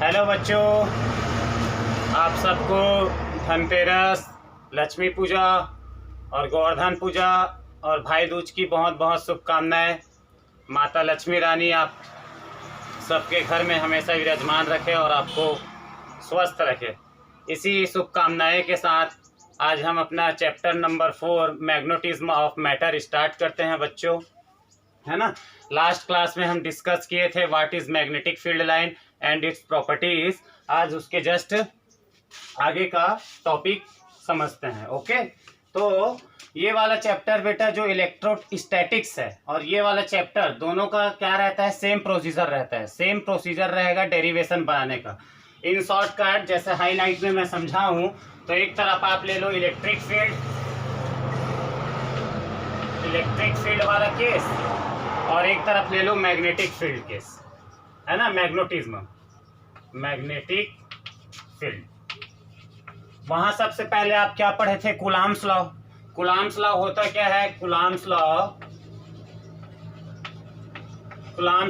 Hello बच्चों, आप सबको धनतेरस, लक्ष्मी पूजा और गोवर्धन पूजा और भाई दूज की बहुत बहुत शुभकामनाएं। माता लक्ष्मी रानी आप सबके घर में हमेशा विराजमान रखे और आपको स्वस्थ रखे। इसी शुभकामनाएं के साथ आज हम अपना chapter number 4 magnetism of matter start करते हैं बच्चों, है ना। लास्ट क्लास में हम डिस्कस किए थे what is magnetic field line and its properties. आज उसके जस्ट आगे का टॉपिक समझते हैं। ओके, तो ये वाला चैप्टर बेटा जो इलेक्ट्रोस्टैटिक्स है और ये वाला चैप्टर दोनों का क्या रहता है, सेम प्रोसीजर रहता है। सेम प्रोसीजर रहेगा डेरिवेशन बनाने का। इन शॉर्टकट जैसे हाईलाइट में मैं समझा हूँ, तो एक तरफ आप ले लो इलेक्ट्रिक फील्ड वाला केस और एक तरफ ले लो मैग्नेटिक फील्ड केस, है ना। मैग्नेटिक फील्ड, वहां सबसे पहले आप क्या पढ़े थे, कूलाम्स लॉ। कूलाम्स लॉ होता क्या है, कूलाम्स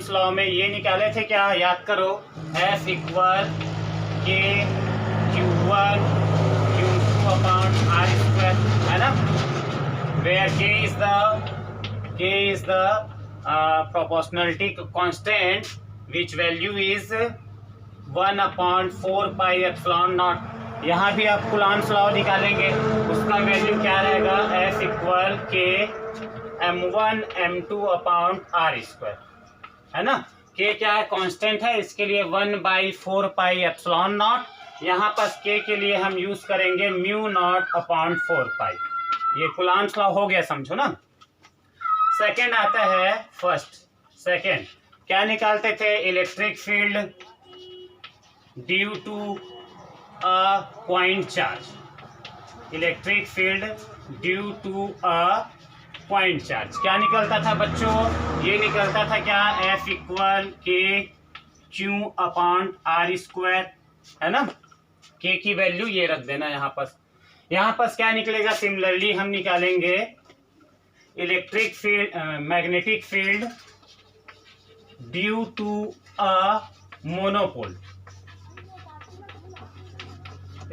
लॉ में ये निकाले थे क्या, याद करो, F इक्वल के Q1 Q2 upon R square, है ना। Where K is the proportionality constant which value is 1/4 pi epsilon naught। यहाँ भी आप कूलाम्स लॉ निकालेंगे, उसका वैल्यू क्या रहेगा, F इक्वल के M1 M2 upon R square, है ना। K क्या है, कांस्टेंट है, इसके लिए 1/4 pi epsilon naught। यहाँ पर K के लिए हम यूज करेंगे म्यू नॉट अपॉन 4 पाई। ये कूलाम्स लॉ हो गया, समझो ना। सेकंड आता है सेकंड क्या निकालते थे, electric field due to a point charge. Electric field due to a point charge क्या निकलता था बच्चों, ये निकलता था क्या, F equal K Q upon R square, है ना। K की वैल्यू ये रख देना यहाँ पर। यहाँ पर क्या निकलेगा, सिमिलरली हम निकालेंगे electric field magnetic field due to a monopole.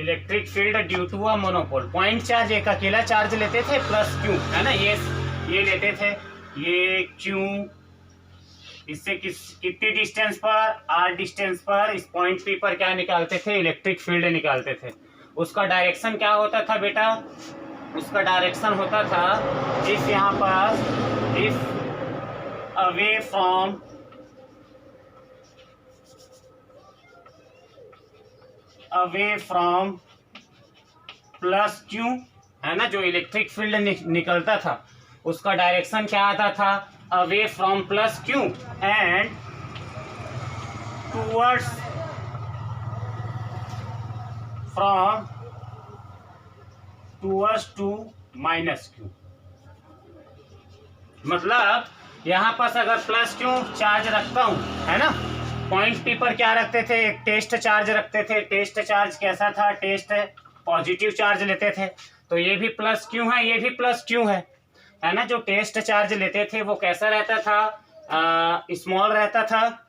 Electric field due to a monopole, point charge एक अकेला चार्ज लेते थे प्लस Q, है ना। ये लेते थे, ये Q इससे कितनी डिस्टेंस पर, R डिस्टेंस पर इस पॉइंट P पर क्या निकालते थे, इलेक्ट्रिक फील्ड निकालते थे। उसका डायरेक्शन क्या होता था बेटा, उसका डायरेक्शन होता था इफ यहाँ पर if away from plus Q, है ना। जो इलेक्ट्रिक फील्ड निकलता था उसका डायरेक्शन क्या आता था, away from plus Q and towards to minus Q। मतलब यहाँ पर अगर प्लस Q चार्ज रखता हूँ, है ना, पॉइंट P पर क्या रखते थे, एक टेस्ट चार्ज रखते थे। टेस्ट चार्ज कैसा था, टेस्ट पॉजिटिव चार्ज लेते थे। तो ये भी प्लस Q है, ये भी प्लस Q है ना। जो टेस्ट चार्ज लेते थे वो कैसा रहता था, स्मॉल रहता था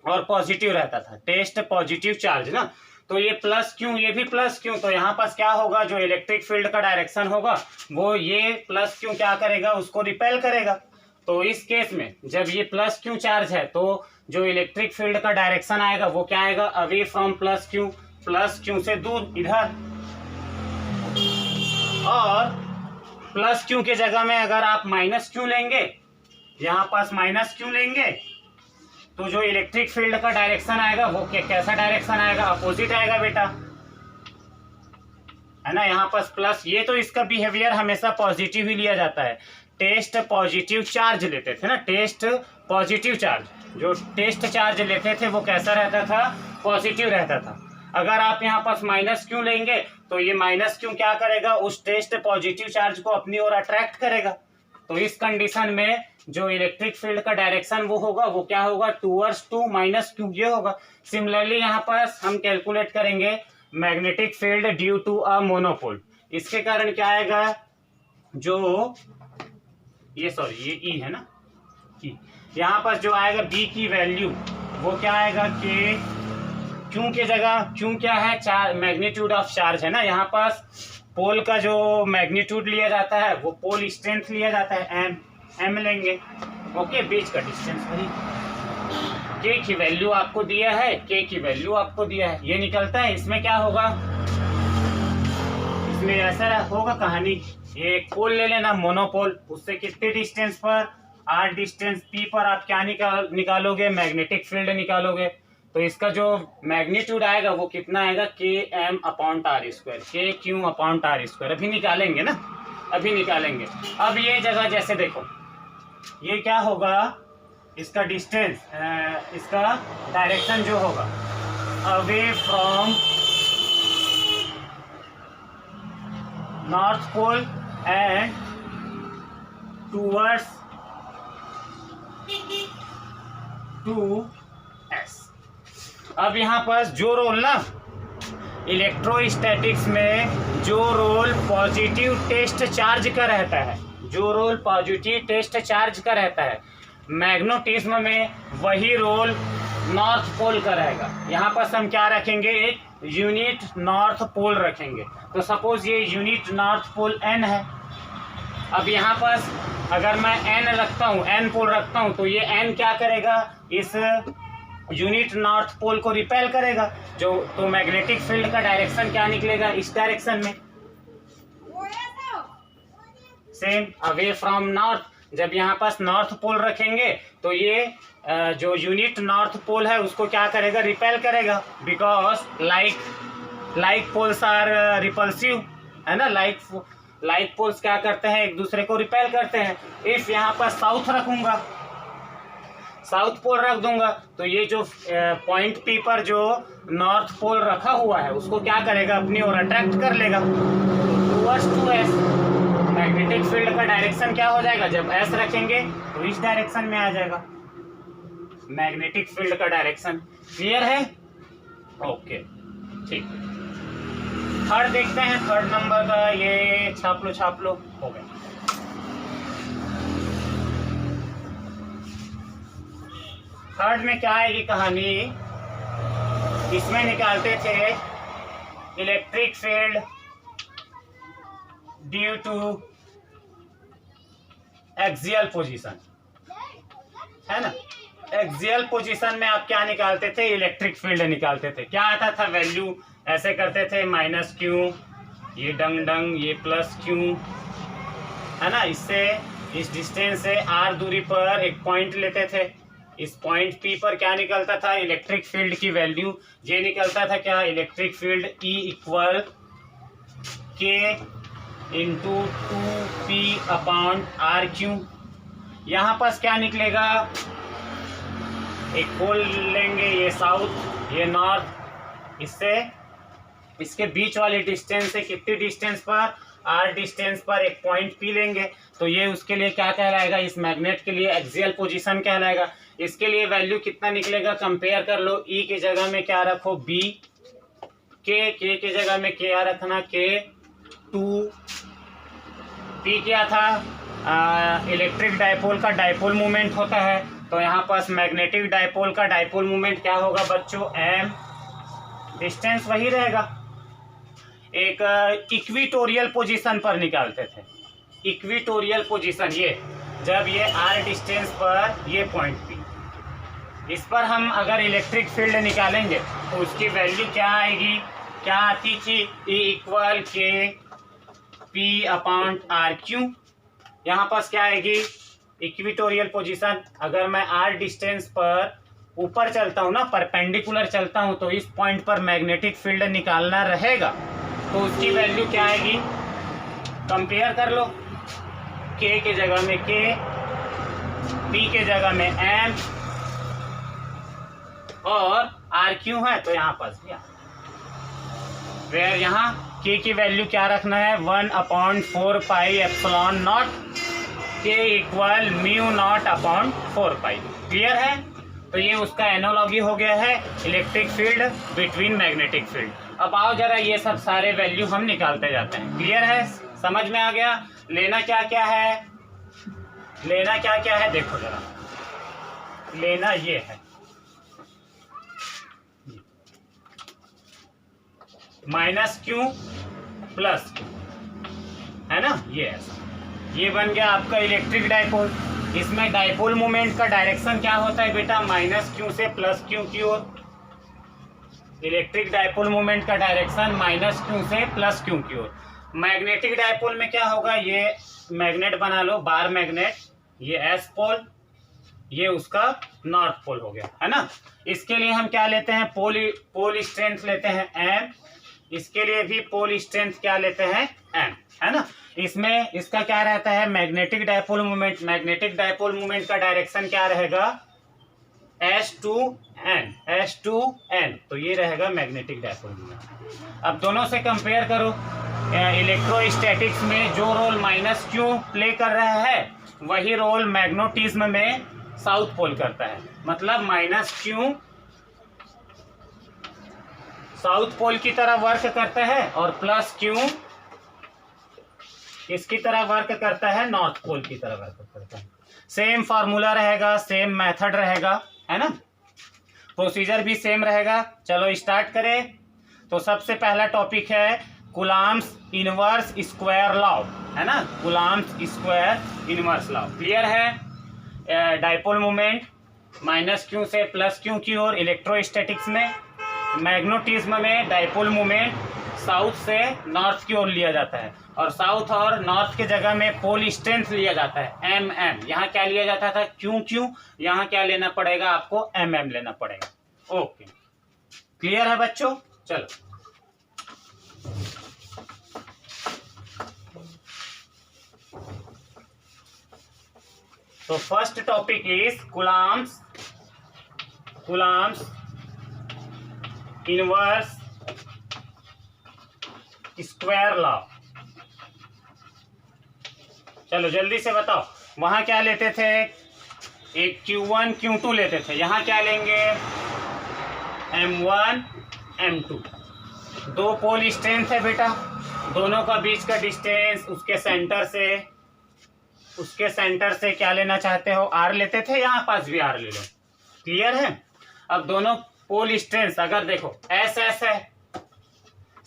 और पॉजिटिव रहता था, टेस्ट पॉजिटिव चार्ज ना। तो ये प्लस Q, ये भी प्लस Q। तो यहाँ पर क्या होगा, जो इलेक्ट्रिक फील्ड का डायरेक्शन होगा वो ये प्लस Q क्या करेगा, उसको रिपेल करेगा। तो इस केस में जब ये प्लस Q चार्ज है तो जो इलेक्ट्रिक फील्ड का डायरेक्शन आएगा वो क्या आएगा, अवे फ्रॉम प्लस Q से दूर इधर। और प्लस Q के जगह में अगर आप माइनस Q लेंगे, यहाँ पास माइनस Q लेंगे, तो जो इलेक्ट्रिक फील्ड का डायरेक्शन आएगा वो कैसा डायरेक्शन आएगा, अपोजिट आएगा बेटा, है ना। यहाँ पर प्लस, ये तो इसका बिहेवियर हमेशा पॉजिटिव ही लिया जाता है। टेस्ट पॉजिटिव चार्ज लेते थे ना, टेस्ट पॉजिटिव चार्ज, जो टेस्ट चार्ज लेते थे वो कैसा रहता था, पॉजिटिव रहता था। अगर आप यहाँ पास माइनस Q लेंगे तो ये माइनस Q क्या करेगा, उस टेस्ट पॉजिटिव चार्ज को अपनी ओर अट्रैक्ट करेगा। तो इस कंडीशन में जो इलेक्ट्रिक फील्ड का डायरेक्शन वो होगा, वो क्या होगा, टूवर्ड्स टू माइनस Q, ये होगा। सिमिलरली यहाँ पर हम कैलकुलेट करेंगे magnetic field due to a monopole. इसके कारण क्या आएगा, जो ये ई है ना, ई, यहाँ पर जो आएगा बी की वैल्यू वो क्या आएगा, के क्यू की जगह, क्यू क्या है, चार्ज, मैग्नीट्यूड ऑफ चार्ज है ना। यहाँ पास पोल का जो मैग्नीट्यूड लिया जाता है वो पोल स्ट्रेंथ लिया जाता है, एम लेंगे। ओके, बीच का डिस्टेंस वही। के की वैल्यू आपको दिया है, के की वैल्यू आपको दिया है, ये निकलता है। इसमें क्या होगा, इसमें ऐसा होगा कहानी, ये एक पोल ले लेना मोनोपोल, उससे कितने डिस्टेंस पर, आर डिस्टेंस पी पर आप क्या निकालोगे, मैग्नेटिक फील्ड निकालोगे। तो इसका जो मैग्नीट्यूड आएगा वो कितना आएगा, के एम अपॉन आर स्क्वायर, के क्यू अपॉन आर स्क्वायर। अभी निकालेंगे ना, अभी निकालेंगे। अब ये जगह जैसे देखो, ये क्या होगा, इसका डिस्टेंस, इसका डायरेक्शन जो होगा away from north pole and towards to S. अब यहाँ पर जो रोल ना, इलेक्ट्रोस्टैटिक्स में जो रोल पॉजिटिव टेस्ट चार्ज का रहता है, जो रोल पॉजिटिव टेस्ट चार्ज का रहता है, मैग्नेटिज्म में वही रोल नॉर्थ पोल का रहेगा। यहाँ पर हम क्या रखेंगे, एक यूनिट नॉर्थ पोल रखेंगे। तो सपोज ये यूनिट नॉर्थ पोल एन है। अब यहाँ पर अगर मैं एन रखता हूँ, एन पोल रखता हूँ, तो ये एन क्या करेगा, इस यूनिट नॉर्थ पोल को रिपेल करेगा। जो तो मैग्नेटिक फील्ड का डायरेक्शन क्या निकलेगा, इस डायरेक्शन में, सेम अवे फ्रॉम नॉर्थ। जब यहाँ पास नॉर्थ पोल रखेंगे तो ये जो यूनिट नॉर्थ पोल है उसको क्या करेगा, रिपेल करेगा, because like poles are repulsive, है ना। लाइक पोल्स क्या करते हैं, एक दूसरे को रिपेल करते हैं। इफ यहाँ पर साउथ रखूंगा, साउथ पोल रख दूंगा, तो ये जो पॉइंट पी पर जो नॉर्थ पोल रखा हुआ है उसको क्या करेगा, अपनी ओर अट्रैक्ट कर लेगा towards to S. Magnetic field का डायरेक्शन क्या हो जाएगा, जब एस रखेंगे तो इस डायरेक्शन में आ जाएगा मैग्नेटिक फील्ड का डायरेक्शन। क्लियर है, ओके, ठीक। थर्ड देखते हैं, थर्ड नंबर का, ये छाप लो, हो गया। थर्ड में क्या आएगी कहानी, इसमें निकालते थे electric field due to axial position, है ना। एक्सियल पोजीशन में आप क्या निकालते थे, इलेक्ट्रिक फील्ड निकालते थे। क्या आता था वैल्यू, ऐसे करते थे माइनस क्यू, ये डंग ये प्लस क्यू, है ना। इससे इस डिस्टेंस से आर दूरी पर एक पॉइंट लेते थे, इस पॉइंट पी पर क्या निकलता था, इलेक्ट्रिक फील्ड की वैल्यू ये निकलता था, क्या, electric field E equal K into 2p upon are cube. यहाँ पर क्या निकलेगा, एक पोल लेंगे, ये साउथ ये नॉर्थ, इससे इसके बीच वाले डिस्टेंस से कितनी डिस्टेंस पर, आर डिस्टेंस पर एक पॉइंट पी लेंगे, तो ये उसके लिए क्या कहलाएगा, इस मैग्नेट के लिए एक्सियल पोजीशन कहलाएगा। इसके लिए वैल्यू कितना निकलेगा, कंपेयर कर लो, ई की जगह में क्या रखो, बी, के की जगह में क्या रखना, के 2, पी क्या था, इलेक्ट्रिक डायपोल का डायपोल मूवमेंट होता है, तो यहाँ पास मैग्नेटिक डायपोल का डायपोल मूवमेंट क्या होगा बच्चों, एम, डिस्टेंस वही रहेगा। एक इक्विटोरियल पोजीशन पर निकालते थे, इक्विटोरियल पोजीशन, ये जब ये आर डिस्टेंस पर ये पॉइंट पी, इस पर हम अगर इलेक्ट्रिक फील्ड निकालेंगे तो उसकी वैल्यू क्या आएगी, क्या आती थी, ई इक्वल के पी अपॉन आर क्यू। यहाँ पास क्या आएगी, इक्विटोरियल पोजीशन, अगर मैं आर डिस्टेंस पर ऊपर चलता हूँ ना, परपेंडिकुलर चलता हूँ, तो इस पॉइंट पर मैग्नेटिक फील्ड निकालना रहेगा, तो उसकी वैल्यू क्या आएगी, कंपेयर कर लो, के की जगह में के, पी के जगह में एम, और आर क्यू है तो यहाँ पास भी वेयर यहाँ के की वैल्यू क्या रखना है, 1/4 पाई एप्सिलॉन नॉट, के इक्वल म्यू नॉट अपॉन 4 पाई। क्लियर है, तो ये उसका एनालॉजी हो गया है electric field between magnetic field. अब आओ जरा ये सब सारे वैल्यू हम निकालते जाते हैं। क्लियर है, समझ में आ गया, लेना क्या क्या है, लेना क्या क्या है, देखो जरा, लेना ये है, माइनस क्यू प्लस क्यू, है ना, ये ऐसा, ये बन गया आपका इलेक्ट्रिक डाइपोल। इसमें डाइपोल मोमेंट का डायरेक्शन क्या होता है बेटा, माइनस क्यू से प्लस क्यू की ओर। इलेक्ट्रिक डाइपोल मोमेंट का डायरेक्शन माइनस क्यू से प्लस क्यू की ओर। मैग्नेटिक डाइपोल में क्या होगा, ये मैग्नेट बना लो, बार मैग्नेट, ये एस पोल, ये उसका नॉर्थ पोल हो गया, है ना। इसके लिए हम क्या लेते हैं, पोल स्ट्रेंथ लेते हैं एम, इसके लिए भी पोल स्ट्रेंथ क्या लेते हैं, एम, है ना। इसमें इसका क्या रहता है, magnetic dipole moment, magnetic dipole moment का डायरेक्शन क्या रहेगा, एस टू एन, तो ये रहेगा मैग्नेटिक डाइपोल मोमेंट। अब दोनों से कंपेयर करो, इलेक्ट्रोस्टैटिक्स में जो रोल माइनस क्यू प्ले कर रहा है वही रोल मैग्नेटिज्म में साउथ पोल करता है। मतलब माइनस क्यू साउथ पोल की तरह वर्क करता है और प्लस क्यू किसकी तरह वर्क करता है, नॉर्थ पोल की तरह वर्क करता है। सेम फार्मूला रहेगा, सेम मेथड रहेगा, है ना, प्रोसीजर भी सेम रहेगा। चलो स्टार्ट करें। तो सबसे पहला टॉपिक है कूलम्ब्स इनवर्स स्क्वायर लॉ, है ना, Coulomb's square inverse law. Clear है। डाइपोल मोमेंट माइनस क्यू से प्लस क्यू की ओर इलेक्ट्रोस्टैटिक्स में, मैग्नेटिज्म में डाइपोल मोमेंट साउथ से नॉर्थ की ओर लिया जाता है और साउथ और नॉर्थ के जगह में पोल स्ट्रेंथ लिया जाता है एम एम। यहाँ क्या लिया जाता था, क्यू क्यू, यहाँ क्या लेना पड़ेगा आपको, एम एम लेना पड़ेगा। ओके, क्लियर है बच्चों। चलो तो first topic is Coulomb's inverse square law. चलो जल्दी से बताओ, वहां क्या लेते थे, एक Q1 Q2 लेते थे, यहाँ क्या लेंगे, M1 M2। दो पोल स्ट्रेंथ है बेटा, दोनों का बीच का डिस्टेंस उसके सेंटर से क्या लेना चाहते हो, R लेते थे, यहाँ पास भी R ले लो। क्लियर है। अब दोनों पोल स्ट्रेंथ अगर देखो एस एस है,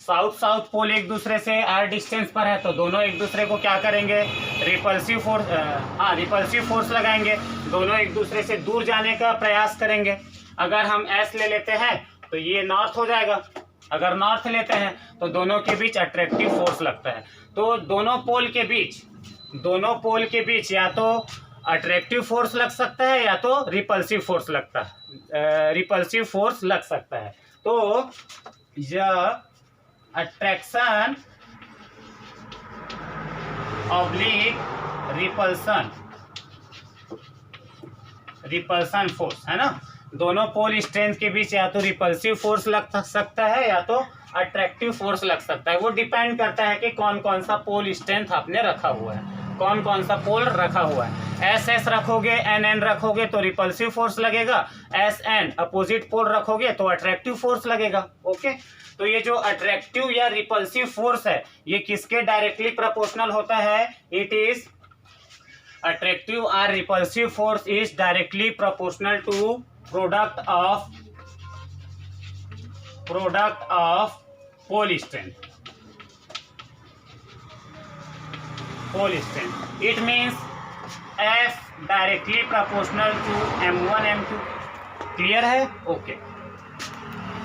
साउथ पोल एक दूसरे से R डिस्टेंस पर है, तो दोनों एक दूसरे को क्या करेंगे, रिपल्सिव फोर्स लगाएंगे, दोनों एक दूसरे से दूर जाने का प्रयास करेंगे। अगर हम S ले लेते हैं तो ये नॉर्थ हो जाएगा, अगर नॉर्थ लेते हैं तो दोनों के बीच अट्रैक्टिव फोर्स लगता है। तो दोनों पोल के बीच या तो अट्रैक्टिव फोर्स लग सकता है या तो रिपल्सिव फोर्स लग सकता है। तो यह अट्रैक्शन ऑब्लिक रिपल्सन फोर्स, है ना। दोनों पोल स्ट्रेंथ के बीच या तो रिपल्सिव फोर्स लग सकता है या तो अट्रैक्टिव फोर्स लग सकता है। वो डिपेंड करता है कि कौन कौन सा पोल स्ट्रेंथ आपने रखा हुआ है, कौन कौन सा पोल रखा हुआ है। एस एस रखोगे, एन एन रखोगे तो रिपल्सिव फोर्स लगेगा, एस एन अपोजिट पोल रखोगे तो अट्रैक्टिव फोर्स लगेगा। ओके, तो ये जो अट्रैक्टिव या रिपल्सिव फोर्स है ये किसके डायरेक्टली प्रोपोर्शनल होता है, it is attractive or repulsive force is directly proportional to product of pole strength. It means F directly proportional to M1 M2. Clear है? Okay.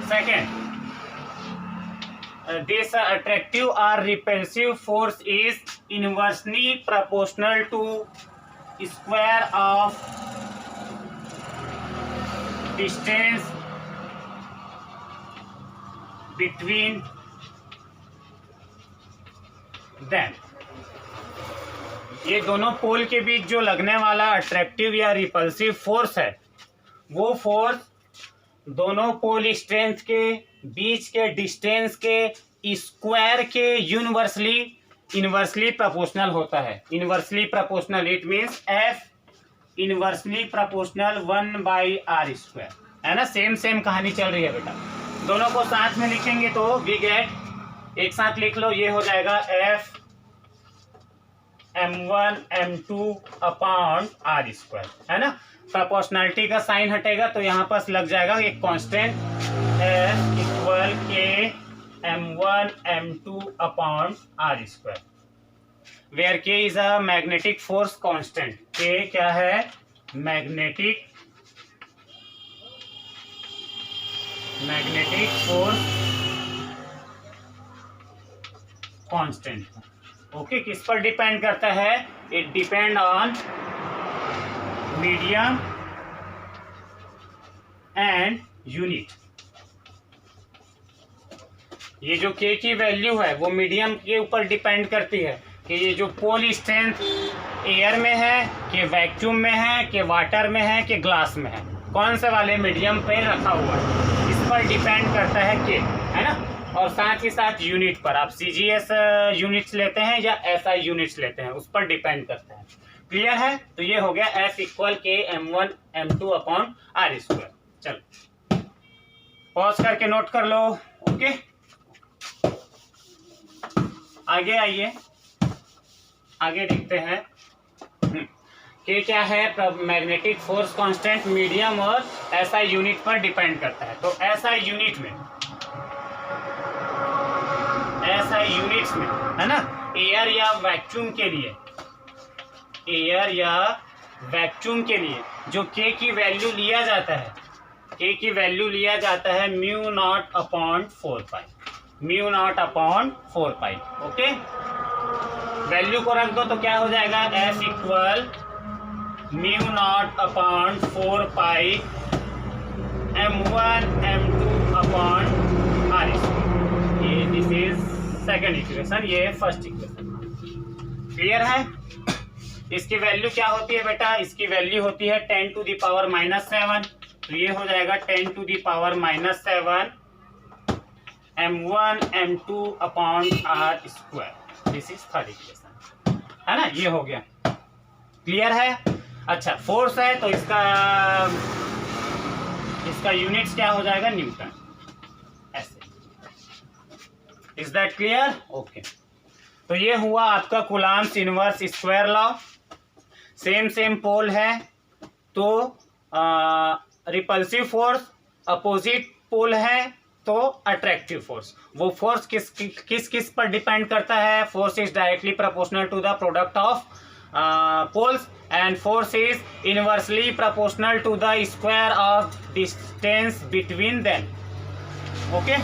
Second, this attractive or repulsive force is inversely proportional to square of distance between them। ये दोनों पोल के बीच जो लगने वाला attractive या repulsive force है, वो फोर्स दोनों पोल स्ट्रेंथ के बीच के डिस्टेंस के स्क्वायर के इनवर्सली प्रोपोर्शनल होता है। Inversely proportional, it means F inversely proportional 1/r square, है ना। सेम कहानी चल रही है बेटा। दोनों को साथ में लिखेंगे तो वी गेट, एक साथ लिख लो, ये हो जाएगा F M1 M2 upon R square, है ना। प्रोपोर्शनलिटी का साइन हटेगा तो यहाँ पास लग जाएगा एक constant F equal K m1 m2 upon r square, where k is a magnetic force constant. k क्या है? Magnetic force constant. ओके, किस पर डिपेंड करता है? It depend on medium and unit. ये जो k की वैल्यू है वो मीडियम के ऊपर डिपेंड करती है कि ये जो पोल स्ट्रेंथ एयर में है, कि वैक्यूम में है, कि वाटर में है, कि ग्लास में है, कौन से वाले मीडियम पे रखा हुआ है, इस पर डिपेंड करता है k, है ना. और साथ ही साथ यूनिट पर, आप CGS यूनिट्स लेते हैं या SI यूनिट्स लेते हैं, उस पर डिपेंड करता है. क्लियर है? तो ये हो गया F equal k m1 m2 upon r square. चलो पॉज करके नोट कर लो. ओके, आगे आइए, आगे देखते हैं. k क्या है? मैग्नेटिक फोर्स कांस्टेंट, मीडियम और SI यूनिट पर डिपेंड करता है. तो SI यूनिट्स में है ना, एयर या वैक्यूम के लिए जो k की वैल्यू लिया जाता है, k की वैल्यू लिया जाता है म्यू नॉट अपॉन 4 पाई. ओके, वैल्यू को रख दो तो क्या हो जाएगा? F equal mu naught upon 4 पाई m1 m2 upon r square. ये दिस इज सेकंड इक्वेशन, ये फर्स्ट इक्वेशन. क्लियर है? इसकी वैल्यू क्या होती है बेटा? इसकी वैल्यू होती है 10 टू द पावर -7. तो ये हो जाएगा 10 to the power -7 m1 m2 upon r square. This is third equation, है ना. ये हो गया. क्लियर है? अच्छा, फोर्स है तो इसका यूनिट्स क्या हो जाएगा? न्यूटन. ऐसे. Is that clear? ओके, तो ये हुआ आपका Coulomb's inverse square law. Same pole है तो रिपल्सिव फोर्स, अपोजिट पोल है तो अट्रैक्टिव फोर्स. वो फोर्स किस पर डिपेंड करता है? Force is directly proportional to the product of poles, and force is inversely proportional to the square of distance between them. Okay,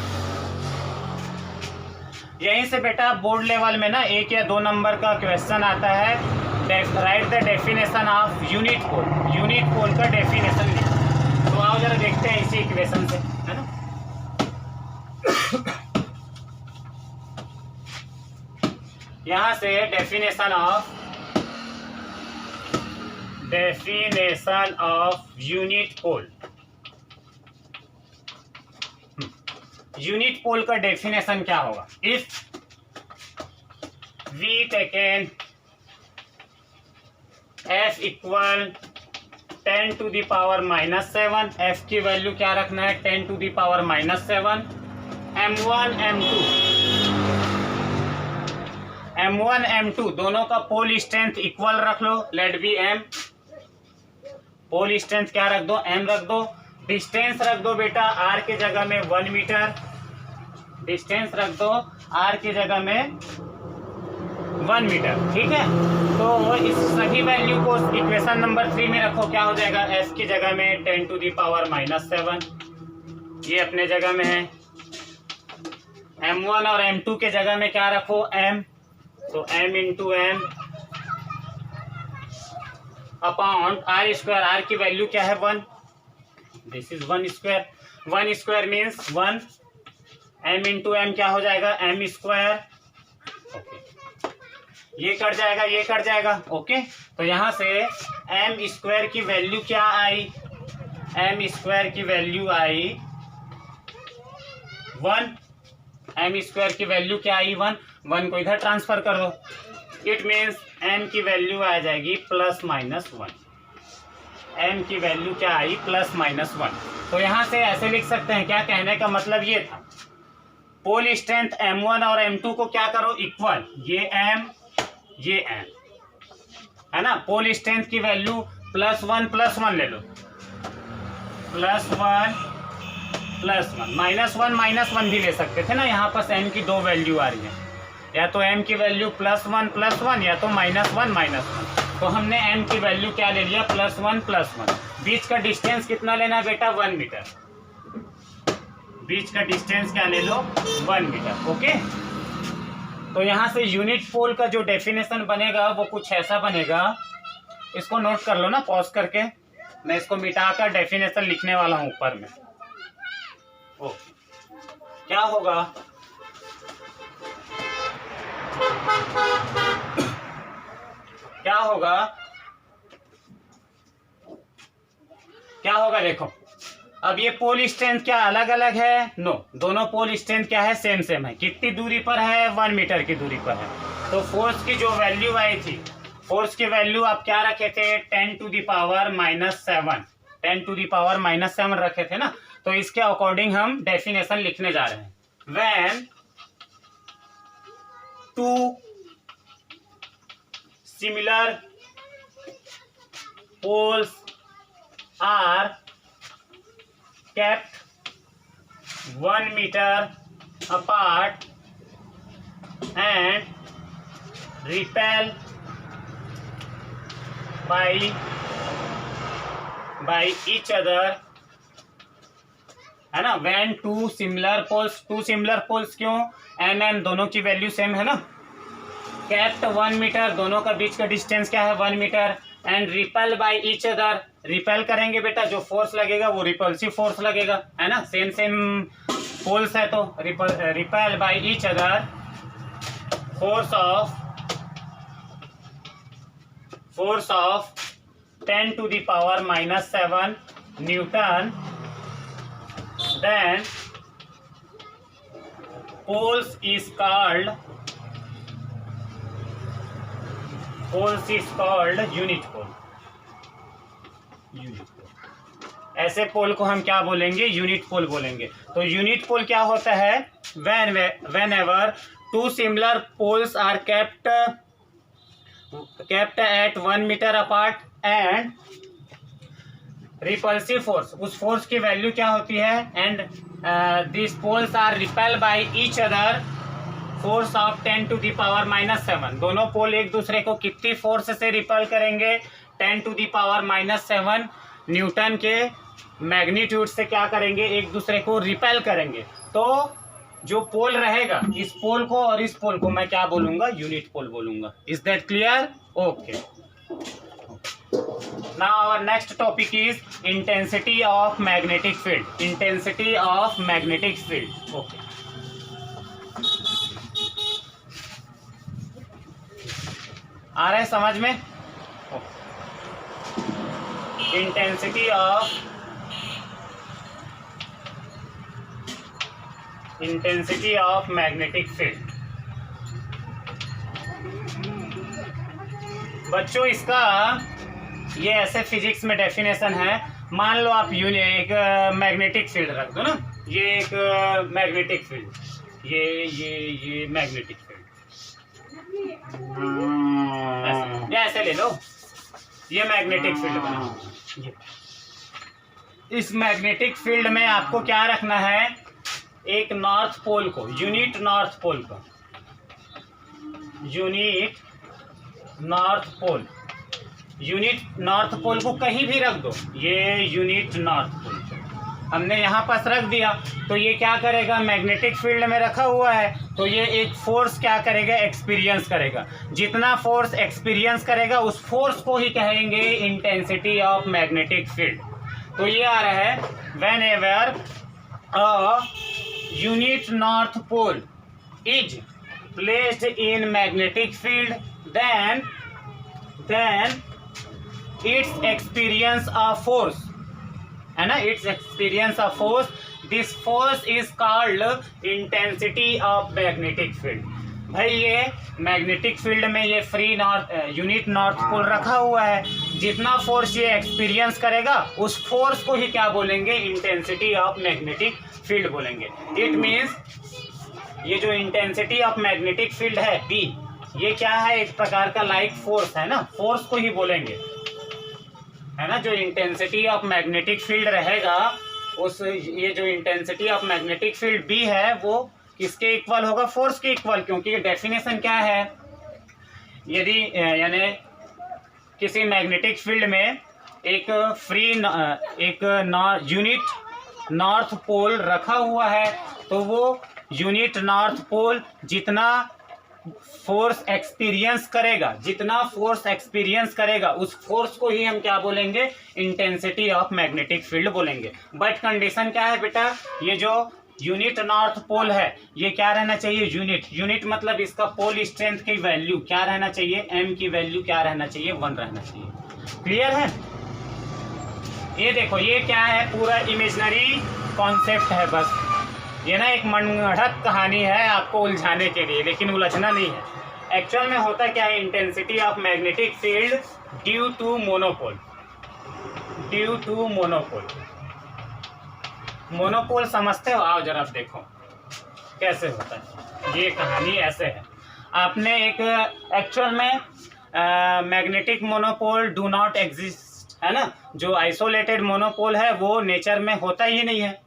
यहीं से बेटा बोर्ड लेवल में ना 1 या 2 नंबर का क्वेश्चन आता है. Write the definition of unit pole का डेफिनेशन लिखो. तो आओ जरा देखते हैं इसी इक्वेशन से, है ना. यहां से डेफिनेशन ऑफ यूनिट पोल का डेफिनेशन क्या होगा? If we taken F equal 10 to the power -7, F की वैल्यू क्या रखना है? 10 to the power -7. M1 M2 दोनों का पोल स्ट्रेंथ इक्वल रख लो. Let be M. Pole strength क्या रख दो? M रख दो. डिस्टेंस रख दो बेटा R के जगह में 1 मीटर. डिस्टेंस रख दो R की जगह में 1 मीटर. ठीक है, तो इस सभी वैल्यू को इक्वेशन नंबर 3 में रखो. क्या हो जाएगा? F की जगह में 10 टू द पावर -7, ये अपने जगह में है. M1 और M2 के जगह में क्या रखो? M. तो M into M upon R square. R की वैल्यू क्या है? 1. This is 1 square. 1 square means 1. M into M क्या हो जाएगा? M square. ओके, ये कट जाएगा, ये कट जाएगा. ओके, तो यहां से M स्क्वायर की वैल्यू क्या आई? M स्क्वायर की वैल्यू आई 1. M स्क्वायर की वैल्यू क्या आई? 1. 1 को इधर ट्रांसफर कर दो. इट मीन्स M की वैल्यू आ जाएगी +-1. M की वैल्यू क्या आई? +-1. तो यहां से ऐसे लिख सकते हैं. क्या कहने का मतलब ये था, पोल स्ट्रेंथ M1 और M2 को क्या करो? इक्वल. ये M, ये M, है ना. पोल स्ट्रेंथ की वैल्यू +1 +1 ले लो. +1 +1 -1 भी ले सकते थे ना, यहाँ पर m की 2 वैल्यू आ रही है, या तो m की वैल्यू +1 या तो -1 तो हमने m की वैल्यू क्या ले लिया, +1 बीच का डिस्टेंस कितना लेना बेटा, 1 मीटर, बीच का डिस्टेंस क्या ले लो, 1 मीटर। ओके, तो यहाँ से यूनिट पोल का जो डेफिनेशन बनेगा वो कुछ ऐसा बनेगा, इसको नोट कर लो ना पॉज करके, मैं इसको मिटाकर डेफिनेशन लिखने वाला हूं ऊपर में। ओके, क्या होगा, क्या होगा, क्या होगा, देखो अब ये पोल स्ट्रेंथ क्या अलग अलग है, नो, दोनों पोल स्ट्रेंथ क्या है, सेम सेम है। कितनी दूरी पर है, 1 मीटर की दूरी पर है। तो फोर्स की जो वैल्यू आई थी, फोर्स की वैल्यू आप क्या रखे थे, 10 to the power -7, 10 to the power -7 रखे थे ना। तो इसके अकॉर्डिंग हम डेफिनेशन लिखने जा रहे हैं। When 2 similar poles are kept 1 meter apart and repel by each other, है ना। when 2 similar poles क्यों, m दोनों की वैल्यू सेम है ना। kept 1 मीटर, दोनों का बीच का डिस्टेंस क्या है, 1 metre, and repel by each other, repel करेंगे बेटा, जो फोर्स लगेगा वो रिपल्सिव फोर्स लगेगा, है ना, सेम सेम पोल्स है तो repel by each other, force of 10 to the power -7 newton, then poles is called unit pole. ऐसे पोल को हम क्या बोलेंगे, यूनिट पोल बोलेंगे। तो यूनिट पोल क्या होता है, whenever 2 similar poles are kept at 1 meter apart and repulsive force, उस फोर्स की वैल्यू क्या होती है, and these poles are repelled by each other, force of 10 to the power -7, दोनों पोल एक दूसरे को कितनी फोर्स से रिपेल करेंगे, 10 टू द पावर -7 न्यूटन के मैग्नीट्यूड से क्या करेंगे, एक दूसरे को रिपेल करेंगे। तो जो पोल रहेगा, इस पोल को और इस पोल को मैं क्या बोलूंगा, यूनिट पोल बोलूंगा। Is that clear? Okay, now our next topic is intensity of magnetic field. Intensity of magnetic field, okay. आ रहा है समझ में? Intensity of magnetic field. बच्चों इसका ये ऐसे फिजिक्स में डेफिनेशन है, मान लो आप एक मैग्नेटिक फील्ड रख दो ना, ये एक मैग्नेटिक फील्ड, ये मैग्नेटिक फील्ड, ऐसे ले लो, ये मैग्नेटिक फील्ड बना। इस मैग्नेटिक फील्ड में आपको क्या रखना है, एक नॉर्थ पोल को, यूनिट नॉर्थ पोल को, यूनिट नॉर्थ पोल को कहीं भी रख दो, ये यूनिट नॉर्थ पोल हमने यहाँ पास रख दिया। तो ये क्या करेगा, मैग्नेटिक फील्ड में रखा हुआ है, तो ये एक फोर्स क्या करेगा, एक्सपीरियंस करेगा। जितना फोर्स एक्सपीरियंस करेगा उस फोर्स को ही कहेंगे इंटेंसिटी ऑफ मैग्नेटिक फील्ड। तो ये आ रहा है, whenever a unit north pole is placed in magnetic field, then it's experience of force, है ना, it's experience of force, this force is called intensity of magnetic field. भाई ये magnetic field में ये फ्री यूनिट नॉर्थ पोल रखा हुआ है, जितना फोर्स ये एक्सपीरियंस करेगा उस फोर्स को ही क्या बोलेंगे, इंटेंसिटी ऑफ मैग्नेटिक फील्ड बोलेंगे। इट मीन्स ये जो इंटेंसिटी ऑफ मैग्नेटिक फील्ड है B, ये क्या है, एक प्रकार का लाइक फोर्स है ना, फोर्स को ही बोलेंगे, है ना। जो इंटेंसिटी ऑफ मैग्नेटिक फील्ड रहेगा उस ये जो intensity of magnetic field B है वो किसके इक्वल होगा, फोर्स के इक्वल, क्योंकि डेफिनेशन क्या है, यदि यानी किसी मैग्नेटिक फील्ड में एक यूनिट नॉर्थ पोल रखा हुआ है, तो वो यूनिट नॉर्थ पोल जितना फोर्स एक्सपीरियंस करेगा उस फोर्स को ही हम क्या बोलेंगे, इंटेंसिटी ऑफ मैग्नेटिक फील्ड बोलेंगे। बट कंडीशन क्या है बेटा, ये जो यूनिट नॉर्थ पोल है ये क्या रहना चाहिए, यूनिट मतलब इसका पोल स्ट्रेंथ की वैल्यू क्या रहना चाहिए, एम की वैल्यू क्या रहना चाहिए, 1 रहना चाहिए। क्लियर है? ये देखो ये क्या है, पूरा इमेजिनरी कॉन्सेप्ट है, बस ये ना एक मनगढ़ंत कहानी है आपको उलझाने के लिए, लेकिन उलझना नहीं है। एक्चुअल में होता क्या है, intensity of magnetic field due to monopole समझते हो? आओ जरा देखो कैसे होता है। ये कहानी ऐसे है, आपने एक एक्चुअल में magnetic monopole do not exist है ना, जो आइसोलेटेड मोनोपोल है वो नेचर में होता ही नहीं है।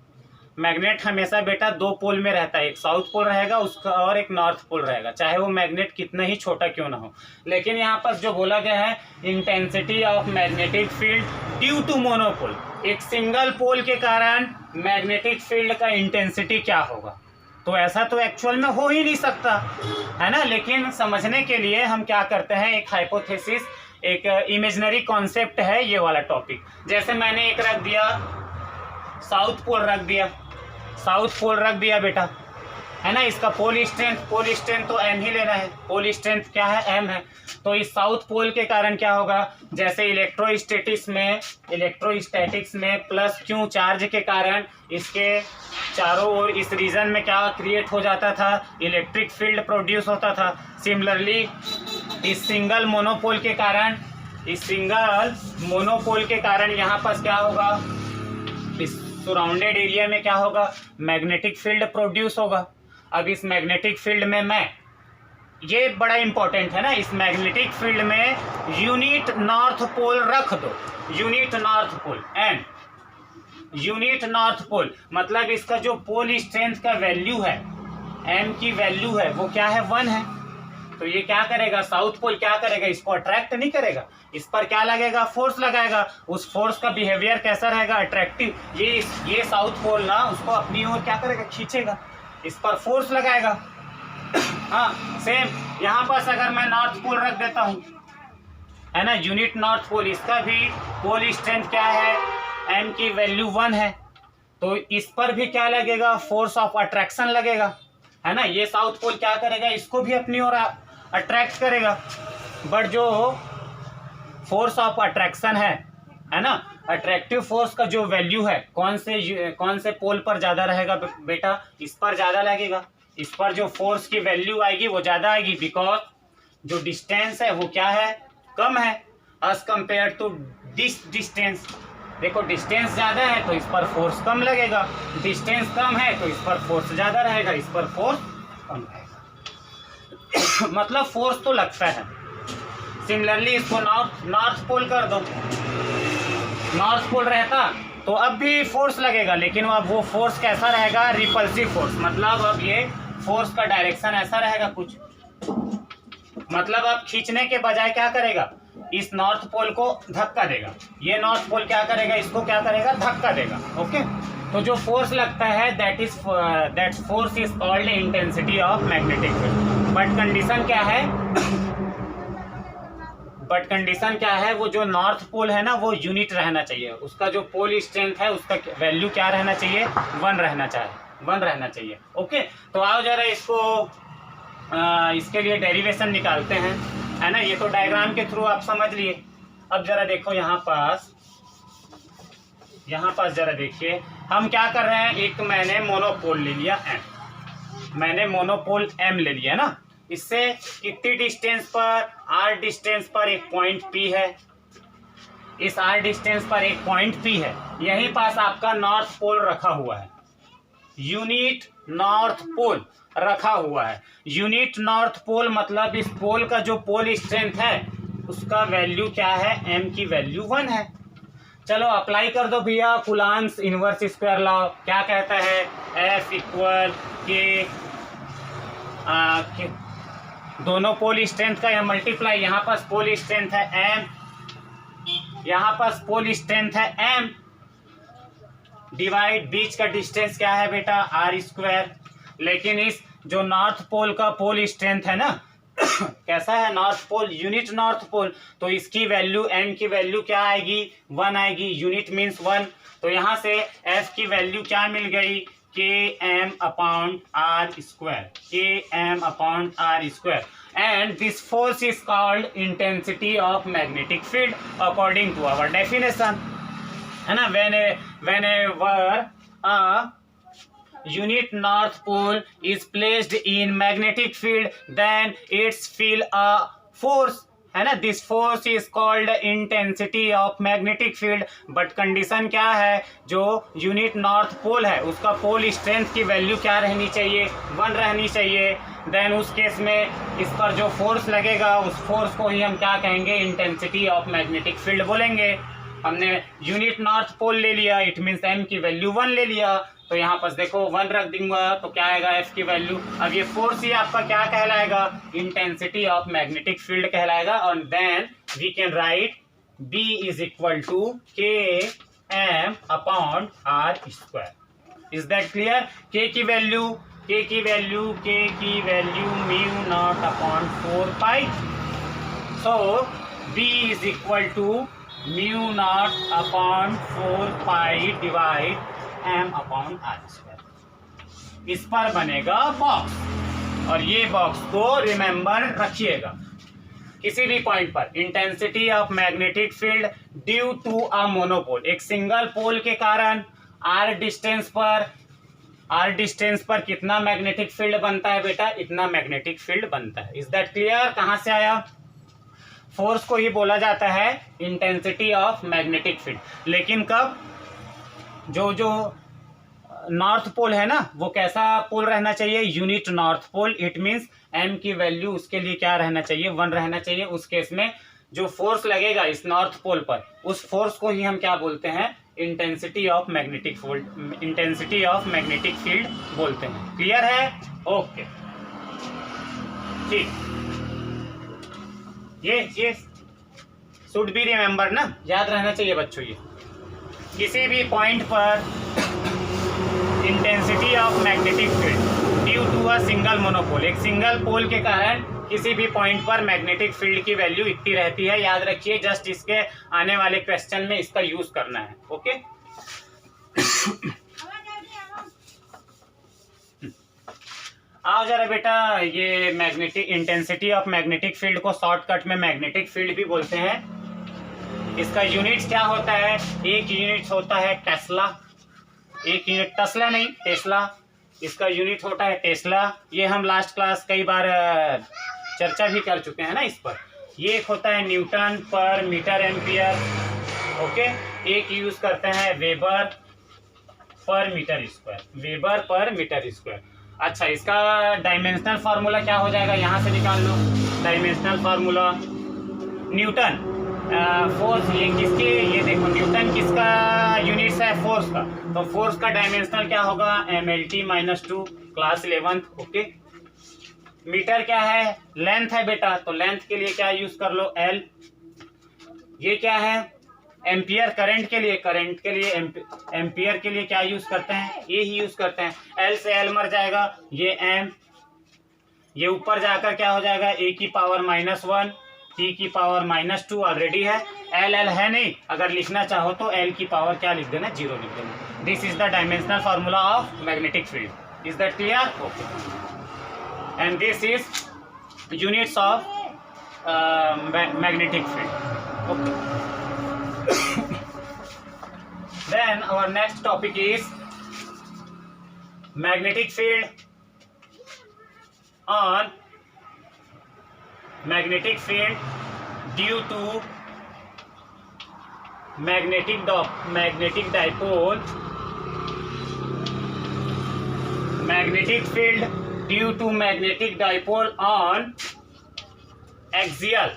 मैग्नेट हमेशा बेटा 2 पोल में रहता है, एक साउथ पोल रहेगा उसका और एक नॉर्थ पोल रहेगा, चाहे वो मैग्नेट कितना ही छोटा क्यों ना हो। लेकिन यहाँ पर जो बोला गया है, intensity of magnetic field due to monopole, एक सिंगल पोल के कारण मैग्नेटिक फील्ड का इंटेंसिटी क्या होगा, तो ऐसा तो एक्चुअल में हो ही नहीं सकता है ना। लेकिन समझने के लिए हम क्या करते हैं, एक हाइपोथेसिस, एक इमेजिनरी कॉन्सेप्ट है ये वाला टॉपिक। जैसे मैंने एक रख दिया, साउथ पोल रख दिया बेटा, है ना, इसका पोल स्ट्रेंथ तो एम ही लेना है, पोल स्ट्रेंथ क्या है, एम है। तो इस साउथ पोल के कारण क्या होगा, जैसे इलेक्ट्रोस्टैटिक्स में प्लस क्यू चार्ज के कारण इसके चारों ओर इस रीजन में क्या क्रिएट हो जाता था, इलेक्ट्रिक फील्ड प्रोड्यूस होता था। सिमिलरली इस सिंगल मोनोपोल के कारण यहाँ पर क्या होगा, इस सराउंडेड एरिया में क्या होगा, मैग्नेटिक फील्ड प्रोड्यूस होगा। अब इस मैग्नेटिक फील्ड में ये बड़ा इंपॉर्टेंट है ना, इस मैग्नेटिक फील्ड में यूनिट नॉर्थ पोल रख दो, यूनिट नॉर्थ पोल मतलब इसका जो पोल स्ट्रेंथ का वैल्यू है, एम की वैल्यू है वो क्या है, 1 है। तो ये क्या करेगा, साउथ पोल क्या करेगा, इसको अट्रैक्ट नहीं करेगा, इस पर क्या लगेगा, फोर्स लगाएगा। उस फोर्स का बिहेवियर कैसा रहेगा, अट्रैक्टिव। ये साउथ पोल ना उसको अपनी ओर क्या करेगा, खींचेगा, इस पर फोर्स लगाएगा। हाँ सेम यहाँ पर अगर मैं नॉर्थ पोल रख देता हूँ, है ना, यूनिट नॉर्थ पोल, इसका भी पोल स्ट्रेंथ क्या है, एम की वैल्यू 1 है, तो इस पर भी क्या लगेगा, फोर्स ऑफ अट्रैक्शन लगेगा, है ना। ये साउथ पोल क्या करेगा, इसको भी अपनी ओर अट्रैक्ट करेगा। बट जो फोर्स ऑफ अट्रैक्शन है ना, अट्रैक्टिव फोर्स का जो वैल्यू है कौन से पोल पर ज़्यादा रहेगा बेटा, इस पर ज़्यादा लगेगा। इस पर जो फोर्स की वैल्यू आएगी वो ज़्यादा आएगी, बिकॉज जो डिस्टेंस है वो क्या है, कम है as compare to this distance. देखो डिस्टेंस ज़्यादा है तो इस पर फोर्स कम लगेगा, डिस्टेंस कम है तो इस पर फोर्स ज़्यादा रहेगा, इस पर फोर्स कम रहेगा। मतलब फोर्स तो लगता है। सिमिलरली इसको नॉर्थ पोल कर दो, नॉर्थ पोल रहता तो अब भी फोर्स लगेगा, लेकिन अब वो फोर्स कैसा रहेगा, रिपल्सिव फोर्स। मतलब अब ये फोर्स का डायरेक्शन ऐसा रहेगा कुछ, मतलब अब खींचने के बजाय क्या करेगा, इस नॉर्थ पोल को धक्का देगा, ये नॉर्थ पोल क्या करेगा, इसको क्या करेगा, धक्का देगा। ओके, तो जो फोर्स लगता है that force is called intensity of magnetic field. But condition क्या है, वो जो नॉर्थ पोल है ना वो यूनिट रहना चाहिए, उसका जो पोल स्ट्रेंथ है उसका वैल्यू क्या रहना चाहिए, 1 रहना चाहिए। ओके, तो आओ जरा इसके लिए डेरिवेशन निकालते हैं, है ना। ये तो डायग्राम के थ्रू आप समझ लिए। अब जरा देखो यहाँ पास जरा देखिए हम क्या कर रहे हैं। एक मैंने मोनोपोल ले लिया एम ले लिया ना, इससे कितनी डिस्टेंस पर, r डिस्टेंस पर एक पॉइंट P है, इस r डिस्टेंस पर एक पॉइंट P है, यहीं पास आपका नॉर्थ पोल रखा हुआ है, यूनिट नॉर्थ पोल रखा हुआ है। यूनिट नॉर्थ पोल मतलब इस पोल का जो पोल स्ट्रेंथ है उसका वैल्यू क्या है, m की वैल्यू 1 है। चलो अप्लाई कर दो भैया कूलम्ब्स इनवर्स स्क्वायर लॉ। क्या कहता है, F इक्वल के दोनों पोल स्ट्रेंथ का या मल्टीप्लाई, यहाँ पास पोल स्ट्रेंथ है m, यहाँ पास पोल स्ट्रेंथ है m, डिवाइड बीच का डिस्टेंस क्या है बेटा r स्क्वायर। लेकिन इस जो नॉर्थ पोल का पोल स्ट्रेंथ है ना कैसा है, north pole, unit north pole, तो इसकी वैल्यू m की वैल्यू क्या आएगी, 1 आएगी, यूनिट मीन्स 1। तो यहाँ से f की वैल्यू क्या मिल गई, km upon r square, km upon r square. And this force is called intensity of magnetic field according to our definition, है ना। whenever a unit north pole is placed in magnetic field, then it's feel a force, है ना। This force is called intensity of magnetic field. But condition क्या है, जो unit north पोल है उसका pole strength की वैल्यू क्या रहनी चाहिए, 1 रहनी चाहिए। देन उस केस में इस पर जो फोर्स लगेगा उस फोर्स को ही हम क्या कहेंगे, इंटेंसिटी ऑफ मैग्नेटिक फील्ड बोलेंगे। हमने यूनिट नॉर्थ पोल ले लिया, इट मीन्स m की वैल्यू 1 ले लिया, तो यहाँ पर देखो 1 रख दूंगा तो क्या आएगा f की वैल्यू। अब ये फोर्स ही आपका क्या कहलाएगा, इंटेंसिटी ऑफ मैग्नेटिक फील्ड कहलाएगा। और then we can write b is equal to km upon r square. Is that clear. k की value mu naught upon 4 pi, so b is equal to mu naught upon 4 pi divide m upon r square. इस पर बनेगा box, और ये box को remember रखिएगा किसी भी पॉइंट पर। Intensity of magnetic field due to a monopole, एक सिंगल पोल के कारण r डिस्टेंस पर कितना मैग्नेटिक फील्ड बनता है बेटा, इतना मैग्नेटिक फील्ड बनता है। Is that clear. कहां से आया, फोर्स को ही बोला जाता है इंटेंसिटी ऑफ मैग्नेटिक फील्ड। लेकिन कब, जो नॉर्थ पोल है ना, वो कैसा पोल रहना चाहिए, unit north pole. It means m की वैल्यू उसके लिए क्या रहना चाहिए, 1 रहना चाहिए। उस केस में जो फोर्स लगेगा इस नॉर्थ पोल पर, उस फोर्स को ही हम क्या बोलते हैं, इंटेंसिटी ऑफ मैग्नेटिक फील्ड बोलते हैं। क्लियर है, ओके ठीक। ये शुड बी रिमेंबर ना, याद रहना चाहिए बच्चों। ये किसी भी पॉइंट पर intensity of magnetic field due to a single monopole, एक सिंगल पोल के कारण किसी भी पॉइंट पर मैग्नेटिक फील्ड की वैल्यू इतनी रहती है। याद रखिए, जस्ट इसके आने वाले क्वेश्चन में इसका यूज करना है। ओके आओ जरा बेटा, ये magnetic intensity of magnetic field को शॉर्टकट में मैग्नेटिक फील्ड भी बोलते हैं। इसका यूनिट क्या होता है, एक यूनिट होता है टेस्ला, एक यूनिट टेस्ला नहीं टेस्ला, इसका यूनिट होता है टेस्ला। ये हम लास्ट क्लास कई बार चर्चा भी कर चुके हैं ना इस पर। ये एक होता है न्यूटन पर मीटर एम्पियर, ओके। एक यूज करते हैं वेबर पर मीटर स्क्वायर। अच्छा, इसका डायमेंशनल फार्मूला क्या हो जाएगा, यहाँ से निकाल लो। डायमेंशनल फार्मूला न्यूटन फोर्स, ये देखो न्यूटन किसका यूनिट्स है, फोर्स का। तो फोर्स का डायमेंशनल क्या होगा, MLT-2 class 11th, okay. Metre क्या है, लेंथ है बेटा, तो लेंथ के लिए क्या यूज कर लो, L। ये क्या है, एम्पियर, करंट के लिए एम्पियर के लिए क्या यूज करते हैं, ये ही यूज करते हैं। L से L मर जाएगा, ये M, ये ऊपर जाकर क्या हो जाएगा, A की पावर -1, T की पावर -2 ऑलरेडी है। L है नहीं, अगर लिखना चाहो तो L की पावर क्या लिख देना, 0 लिख देना। This is the dimensional formula of magnetic field. Is that clear, okay. And this is units of magnetic field, okay. Then our next topic is magnetic field due to magnetic dipole. Magnetic field due to magnetic dipole on axial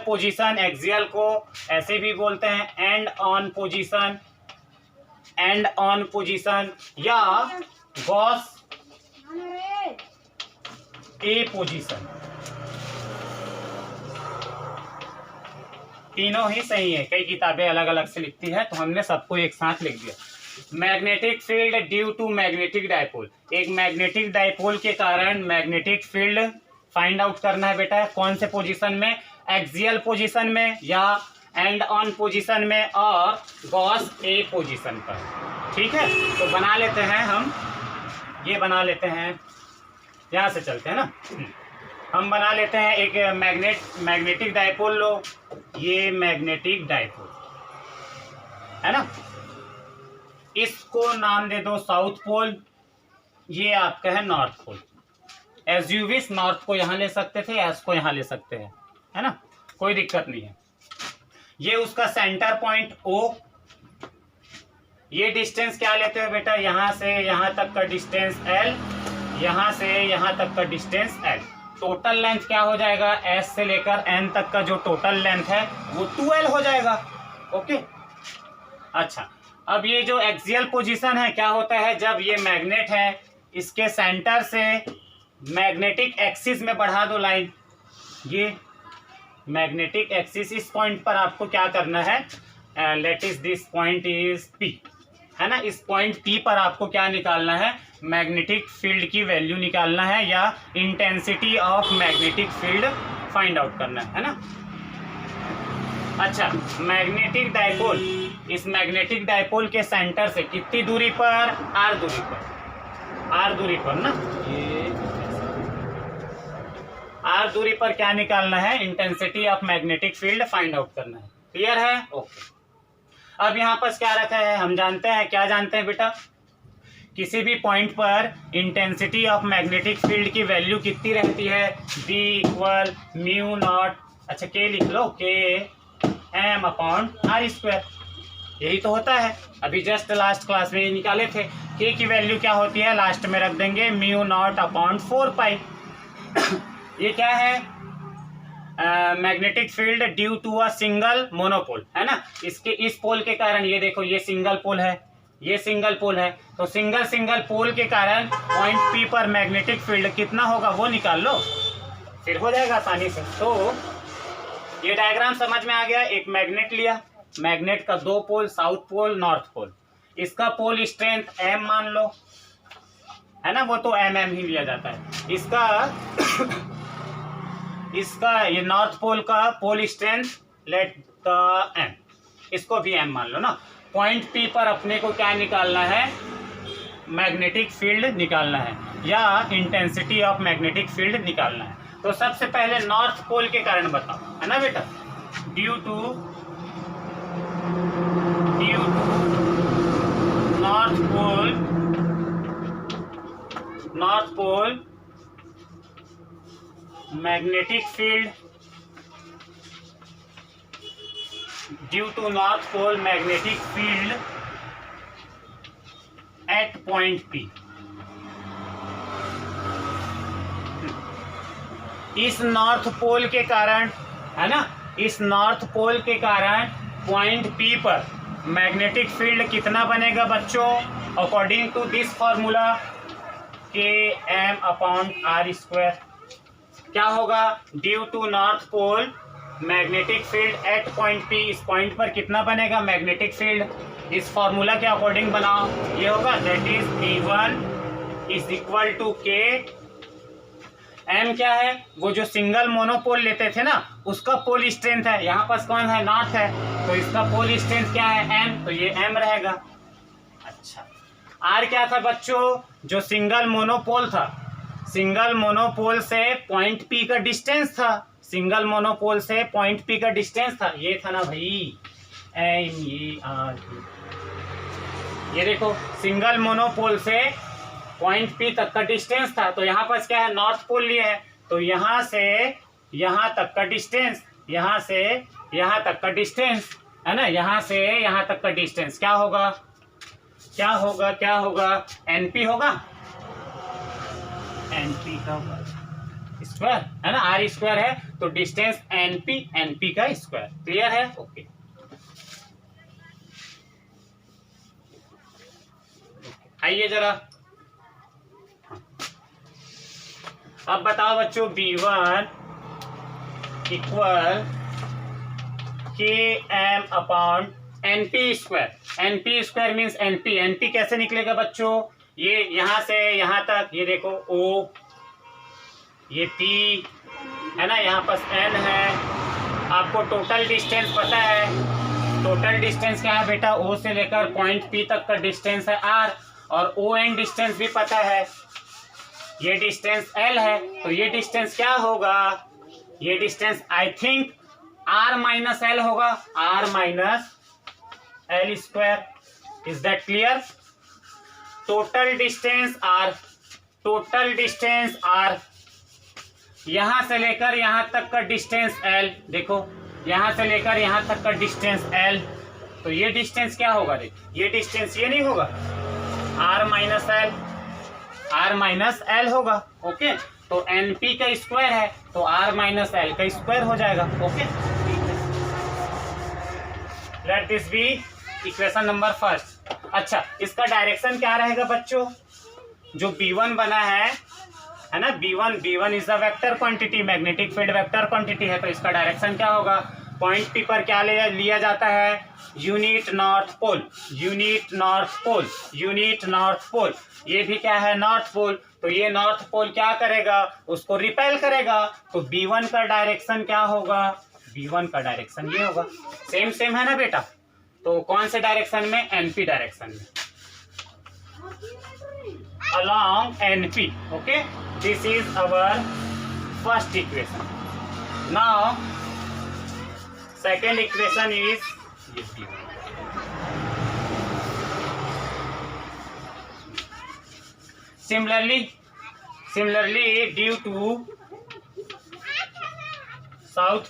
position. Axial को ऐसे भी बोलते हैं and on position, and on position, या Gauss ए position. तीनों ही सही है, कई किताबें अलग अलग से लिखती है तो हमने सबको एक साथ लिख दिया। Magnetic field due to magnetic dipole, एक मैग्नेटिक डायपोल के कारण मैग्नेटिक फील्ड फाइंड आउट करना है बेटा। कौन से पोजीशन में, एक्सियल पोजीशन में या एंड ऑन पोजीशन में और गॉस ए पोजीशन पर। ठीक है, तो बना लेते हैं हम, ये बना लेते हैं, यहाँ से चलते हैं ना, हम बना लेते हैं एक मैग्नेटिक डायपोल लो, ये मैग्नेटिक डायपोल है ना, इसको नाम दे दो साउथ पोल, ये आपका है north pole. As you wish, north को यहाँ ले सकते थे, एस को यहाँ ले सकते हैं, है ना, कोई दिक्कत नहीं है। ये उसका सेंटर पॉइंट O, ये डिस्टेंस क्या लेते हो बेटा, यहाँ से यहाँ तक का डिस्टेंस L, यहाँ से यहाँ तक का डिस्टेंस L। टोटल लेंथ क्या हो जाएगा, S से लेकर N तक का जो टोटल लेंथ है वो 2L हो जाएगा। ओके, अच्छा, अब ये जो एक्सियल पोजीशन है क्या होता है, जब ये मैग्नेट है इसके सेंटर से मैग्नेटिक एक्सिस में बढ़ा दो लाइन, ये मैग्नेटिक एक्सिस, इस पॉइंट पर आपको क्या करना है, let is this point is P, है ना, इस पॉइंट P पर आपको क्या निकालना है, मैग्नेटिक फील्ड की वैल्यू निकालना है या intensity of magnetic field find out करना है ना। अच्छा, मैग्नेटिक डायपोल, इस मैग्नेटिक डायपोल के सेंटर से कितनी दूरी पर, R दूरी पर, R दूरी पर ना, ये R दूरी पर क्या निकालना है, intensity of magnetic field find out करना है। क्लियर है, ओके। अब यहाँ पर क्या रखा है, हम जानते हैं, क्या जानते हैं बेटा, किसी भी पॉइंट पर इंटेंसिटी ऑफ मैग्नेटिक फील्ड की वैल्यू कितनी रहती है, B इक्वल म्यू नॉट, अच्छा K लिख लो, K M अपॉन R², यही तो होता है, अभी जस्ट लास्ट क्लास में निकाले थे। K की वैल्यू क्या होती है, लास्ट में रख देंगे म्यू नॉट अपॉन 4π। ये क्या है, magnetic field due to a single monopole, है ना, इसके इस पोल के कारण, ये देखो ये सिंगल पोल है, ये सिंगल पोल है, तो सिंगल पोल के कारण पॉइंट P पर मैग्नेटिक फील्ड कितना होगा वो निकाल लो, फिर हो जाएगा आसानी से। तो ये डायग्राम समझ में आ गया, एक मैग्नेट लिया, मैग्नेट का दो पोल, साउथ पोल नॉर्थ पोल, इसका पोल स्ट्रेंथ M मान लो, है ना, वो तो mm ही लिया जाता है, इसका ये नॉर्थ पोल का pole strength let the M, इसको भी M मान लो ना। पॉइंट P पर अपने को क्या निकालना है, मैग्नेटिक फील्ड निकालना है या इंटेंसिटी ऑफ मैग्नेटिक फील्ड निकालना है। तो सबसे पहले नॉर्थ पोल के कारण बताओ, है ना बेटा, due to north pole magnetic field, due to north pole magnetic field at point P। इस नॉर्थ पोल के कारण, है ना, इस नॉर्थ पोल के कारण पॉइंट P पर मैग्नेटिक फील्ड कितना बनेगा बच्चों, according to this formula Km upon R²। क्या होगा, due to north pole magnetic field at point P, इस पॉइंट पर कितना बनेगा मैग्नेटिक फील्ड, इस फॉर्मूला के अकॉर्डिंग बनाओ, ये होगा that is P1 is equal to K। M क्या है, वो जो सिंगल मोनोपोल लेते थे ना उसका पोल स्ट्रेंथ है, यहाँ पर कौन है, नॉर्थ है, तो इसका पोल स्ट्रेंथ क्या है, M, तो ये M रहेगा। अच्छा, R क्या था बच्चों, जो सिंगल मोनोपोल था, सिंगल मोनोपोल से पॉइंट P का डिस्टेंस था, सिंगल मोनोपोल से पॉइंट P का डिस्टेंस था, ये था ना भाई MER। ये देखो सिंगल मोनोपोल से पॉइंट P तक का डिस्टेंस था, तो यहाँ पर क्या है, नॉर्थ पोल लिए है, तो यहाँ से यहाँ तक का डिस्टेंस, यहाँ से यहाँ तक का डिस्टेंस, है ना, यहाँ से यहाँ तक का डिस्टेंस क्या होगा, क्या होगा, क्या होगा, NP होगा, NP का स्क्वायर, है ना, R² है, तो डिस्टेंस NP, NP का स्क्वायर। क्लियर है, ओके। आइए जरा, अब बताओ बच्चों, B1 equal KM upon NP square. NP square means NP। NP कैसे निकलेगा बच्चों? ये यहां से यहां तक, ये देखो O, ये P है ना, यहाँ पर N है। आपको टोटल डिस्टेंस पता है, टोटल डिस्टेंस क्या है बेटा? O से लेकर पॉइंट P तक का डिस्टेंस है R, और ON डिस्टेंस भी पता है, ये डिस्टेंस L है। तो ये डिस्टेंस क्या होगा? ये distance I think R minus L होगा, R minus L square. Is that clear? Total distance R, total distance R, यहां से लेकर यहां तक का डिस्टेंस L, देखो यहां से लेकर यहां तक का डिस्टेंस L। तो ये डिस्टेंस क्या होगा? ये डिस्टेंस ये नहीं होगा, R minus L, R minus L होगा। ओके, तो NP का स्क्वायर है तो R माइनस L का स्क्वायर हो जाएगा। Okay, let this be equation number first. अच्छा, इसका डायरेक्शन क्या रहेगा बच्चों? जो B1 बना है ना, B1 is the vector quantity, magnetic field vector quantity है। तो इसका डायरेक्शन क्या होगा? पॉइंट P पर क्या लिया जाता है? Unit north pole, unit north pole, unit north pole. ये भी क्या है? North pole. तो ये नॉर्थ पोल क्या करेगा? उसको रिपेल करेगा। तो B1 का डायरेक्शन क्या होगा? B1 का डायरेक्शन ये होगा। सेम सेम है ना बेटा? तो कौन से डायरेक्शन में? NP डायरेक्शन में, along NP। okay, this is our first equation. Now second equation is similarly due to south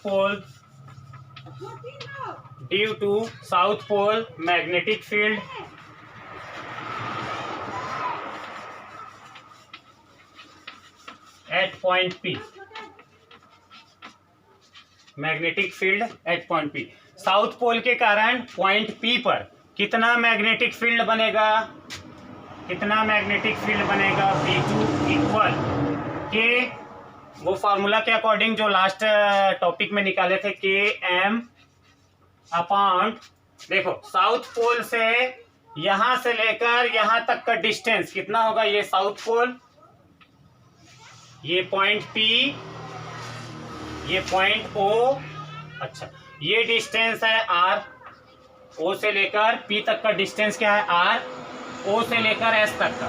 pole magnetic field at point P, magnetic field at point P। South pole के कारण point P पर कितना magnetic field बनेगा? कितना magnetic field बनेगा? B2 equal के, वो formula के अकॉर्डिंग जो लास्ट टॉपिक में निकाले थे, KM अपॉन, देखो साउथ पोल से यहां से लेकर यहां तक का डिस्टेंस कितना होगा? ये साउथ पोल, ये पॉइंट P, ये पॉइंट O। अच्छा, ये डिस्टेंस है R, O से लेकर P तक का डिस्टेंस क्या है? R। O से लेकर S तक का,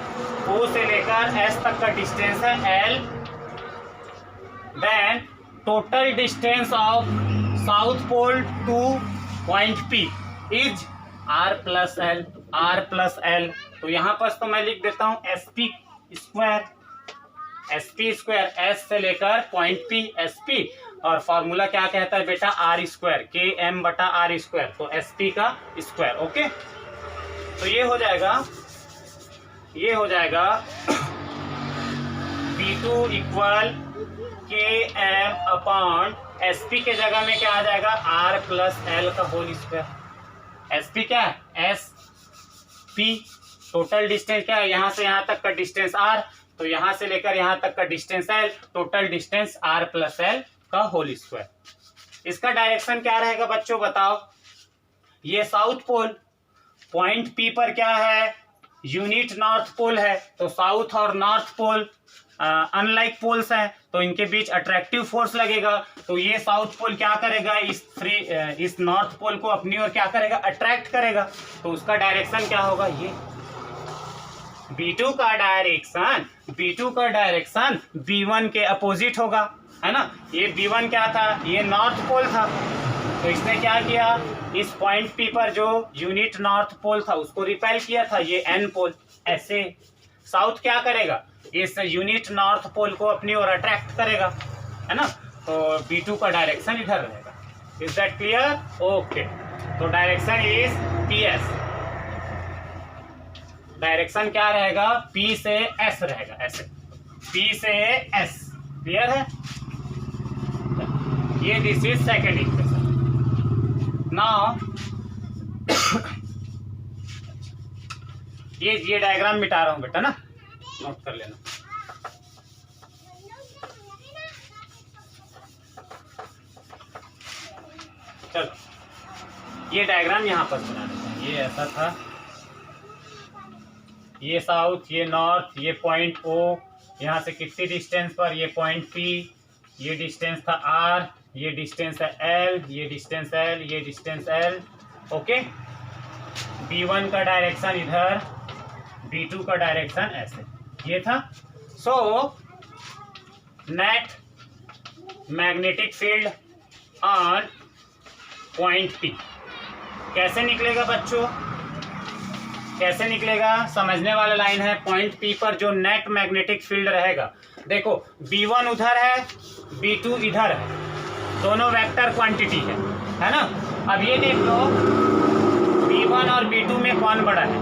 O से लेकर S तक का डिस्टेंस है L। Then total distance of south pole to point P is R plus L, R plus L। तो यहां पर तो मैं लिख देता हूं SP square, SP square, S से लेकर पॉइंट P SP, और फॉर्मूला क्या कहता है बेटा? R स्क्वायर, KM बटा R स्क्वायर, तो SP का स्क्वायर। ओके, तो ये हो जाएगा B2 equal KM upon SP के जगह में क्या आ जाएगा? R प्लस L का होल स्क्वायर। SP क्या है? SP। टोटल डिस्टेंस क्या है? यहां से यहां तक का डिस्टेंस R, तो यहां से लेकर यहां तक का distance L, total distance R plus L का होल स्क्वायर। इसका डायरेक्शन क्या रहेगा बच्चों बताओ? ये साउथ पोल, पॉइंट P पर क्या है? यूनिट नॉर्थ पोल है। तो साउथ और नॉर्थ पोल अनलाइक पोल्स हैं, तो इनके बीच अट्रैक्टिव फोर्स लगेगा। तो ये साउथ पोल क्या करेगा? इस नॉर्थ पोल को अपनी ओर क्या करेगा? अट्रैक्ट करेगा। तो उसका डायरेक्शन क्या होगा? ये B2 का डायरेक्शन B1 के अपोजिट होगा, है ना? ये B1 क्या था? ये नॉर्थ पोल था। तो इसने क्या किया? इस पॉइंट P पर जो यूनिट नॉर्थ पोल था उसको रिपेल किया था, ये N पोल। ऐसे साउथ क्या करेगा? इस यूनिट नॉर्थ पोल को अपनी ओर अट्रैक्ट करेगा, है ना? तो B2 का डायरेक्शन इधर रहेगा। Is that clear? ओके, तो डायरेक्शन इज PS। डायरेक्शन क्या रहेगा? P से S रहेगा, ऐसे P से S। क्लियर है? ये this is second equation. Now ये डायग्राम मिटा रहा हूँ बेटा ना, नोट कर लेना। चलो ये डायग्राम यहाँ पर बना देते हैं। ये ऐसा था, ये साउथ, ये नॉर्थ, ये पॉइंट ओ, यहाँ से कितनी डिस्टेंस पर, ये पॉइंट पी, ये डिस्टेंस था आर, ये डिस्टेंस है एल, ये डिस्टेंस एल, ये डिस्टेंस एल। ओके, B1 का डायरेक्शन इधर, B2 का डायरेक्शन ऐसे, ये था। So net magnetic field on point P कैसे निकलेगा बच्चों, कैसे निकलेगा, समझने वाला लाइन है। पॉइंट P पर जो नेट मैग्नेटिक फील्ड रहेगा, देखो B1 उधर है, B2 इधर है, दोनों वेक्टर क्वांटिटी है ना। अब ये देख लो B1 और B2 में कौन बड़ा है,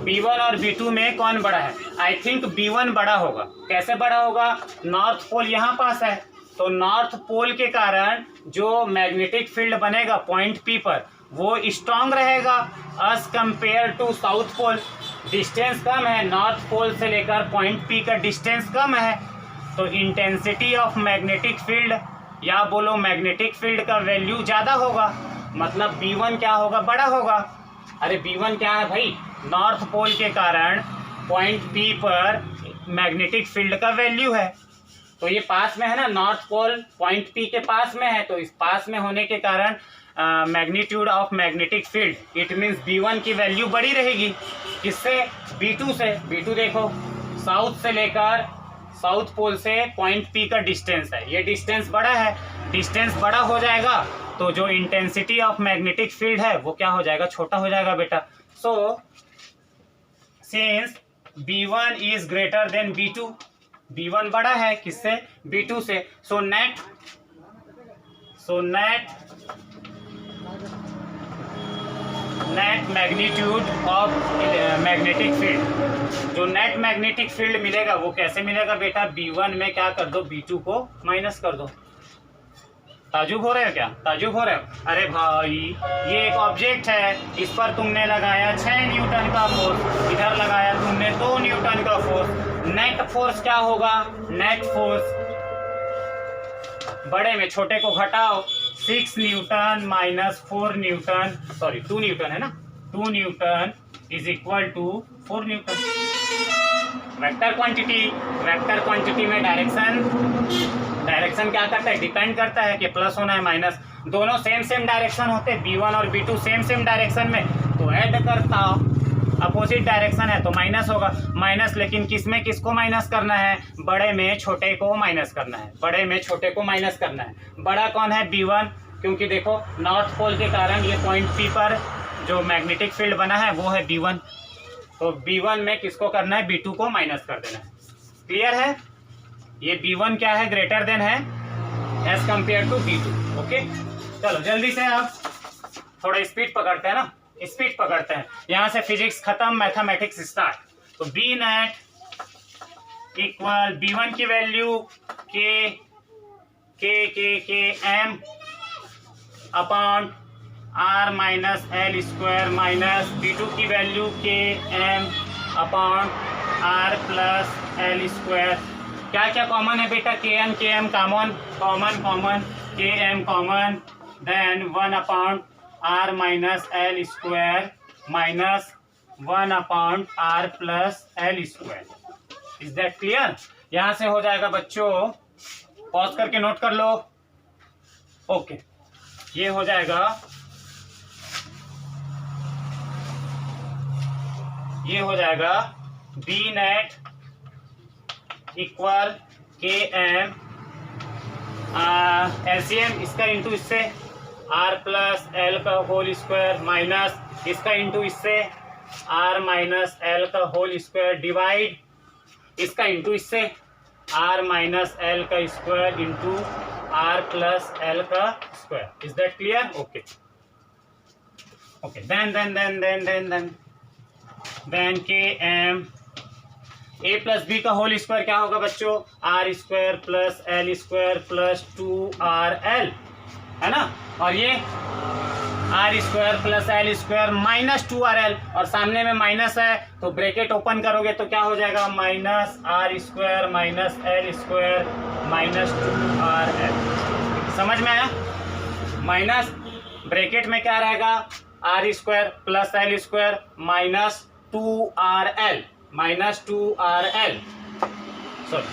B1 और B2 में कौन बड़ा है। आई थिंक B1 बड़ा होगा। कैसे बड़ा होगा, नॉर्थ पोल यहाँ पास है, तो नॉर्थ पोल के कारण जो मैग्नेटिक फील्ड बनेगा पॉइंट P पर वो स्ट्रांग रहेगा as compare to south pole. Distance कम है, नॉर्थ पोल से लेकर पॉइंट P का डिस्टेंस कम है, तो इंटेंसिटी ऑफ मैग्नेटिक फील्ड या बोलो मैग्नेटिक फील्ड का वैल्यू ज़्यादा होगा, मतलब B1 क्या होगा, बड़ा होगा। अरे B1 क्या है भाई, नॉर्थ पोल के कारण पॉइंट P पर मैग्नेटिक फील्ड का वैल्यू है, तो ये पास में है ना, नॉर्थ पोल पॉइंट P के पास में है, तो इस पास में होने के कारण magnitude of magnetic field, it means B1 की वैल्यू बड़ी रहेगी। किससे, B2 से। B2 देखो साउथ से लेकर साउथ पोल से पॉइंट P का डिस्टेंस है, ये डिस्टेंस बड़ा है, डिस्टेंस बड़ा हो जाएगा तो जो इंटेंसिटी ऑफ मैग्नेटिक फील्ड है वो क्या हो जाएगा, छोटा हो जाएगा बेटा। So since B1 is greater then B2, B1 बड़ा है किससे, B2 से। So net magnitude of magnetic field, जो नेट मैग्नेटिक फील्ड मिलेगा वो कैसे मिलेगा बेटा, B1 में क्या कर दो, B2 को माइनस कर दो। ताजुब हो रहे हो क्या, ताजुब हो रहे हो। अरे भाई ये एक ऑब्जेक्ट है, इस पर तुमने लगाया 6 न्यूटन का फोर्स, इधर लगाया तुमने 2 न्यूटन का फोर्स, नेट फोर्स क्या होगा, नेट फोर्स, बड़े में छोटे को घटाओ, 6 newton minus 4 newton, sorry 2 newton है ना, 2 newton is equal to 4 newton. Vector quantity में डायरेक्शन क्या करता है, डिपेंड करता है कि प्लस होना है माइनस, दोनों सेम डायरेक्शन होते हैं, B1 और B2 सेम डायरेक्शन में, तो ऐड करता अपोजिट डायरेक्शन है तो माइनस होगा, माइनस। लेकिन किसमें किसको माइनस करना है, बड़े में छोटे को माइनस करना है, बड़े में छोटे को माइनस करना है। बड़ा कौन है, B1, क्योंकि देखो नॉर्थ पोल के कारण ये पॉइंट P पर जो मैग्नेटिक फील्ड बना है वो है B1, तो B1 में किसको करना है, B2 को माइनस कर देना है। क्लियर है, ये B1 क्या है, ग्रेटर देन है as compare to B2। Okay, चलो जल्दी से आप थोड़ा स्पीड पकड़ते हैं ना, स्पीड पकड़ते हैं, यहाँ से फिजिक्स खत्म, मैथमेटिक्स स्टार्ट। तो B नेट इक्वल B1 की value K M upon R minus L square, minus B2 की value K M upon R plus L square. क्या क्या कॉमन है बेटा, K M common, K M common, then 1 upon R minus L square minus 1 upon R plus L square. Is that clear, यहां से हो जाएगा बच्चों, पॉज करके नोट कर लो। ओके, ये हो जाएगा, ये हो जाएगा B net equal k m, LCM इसका इंटू इससे R प्लस एल का होल स्क्वायर माइनस इसका इंटू इससे R माइनस एल का होल स्क्वायर डिवाइड इसका इंटू इससे R माइनस एल का square into R plus L का square. Is that clear, okay okay. Then k m a plus b का whole square क्या होगा बच्चों, R स्क्वायर plus L square plus 2RL, है ना। और ये R square plus L square minus 2RL, और सामने में माइनस है तो ब्रैकेट ओपन करोगे तो क्या हो जाएगा, minus R square minus L square minus 2RL। समझ में आया? माइनस ब्रैकेट में क्या रहेगा, R square plus L square minus 2RL, minus 2RL, sorry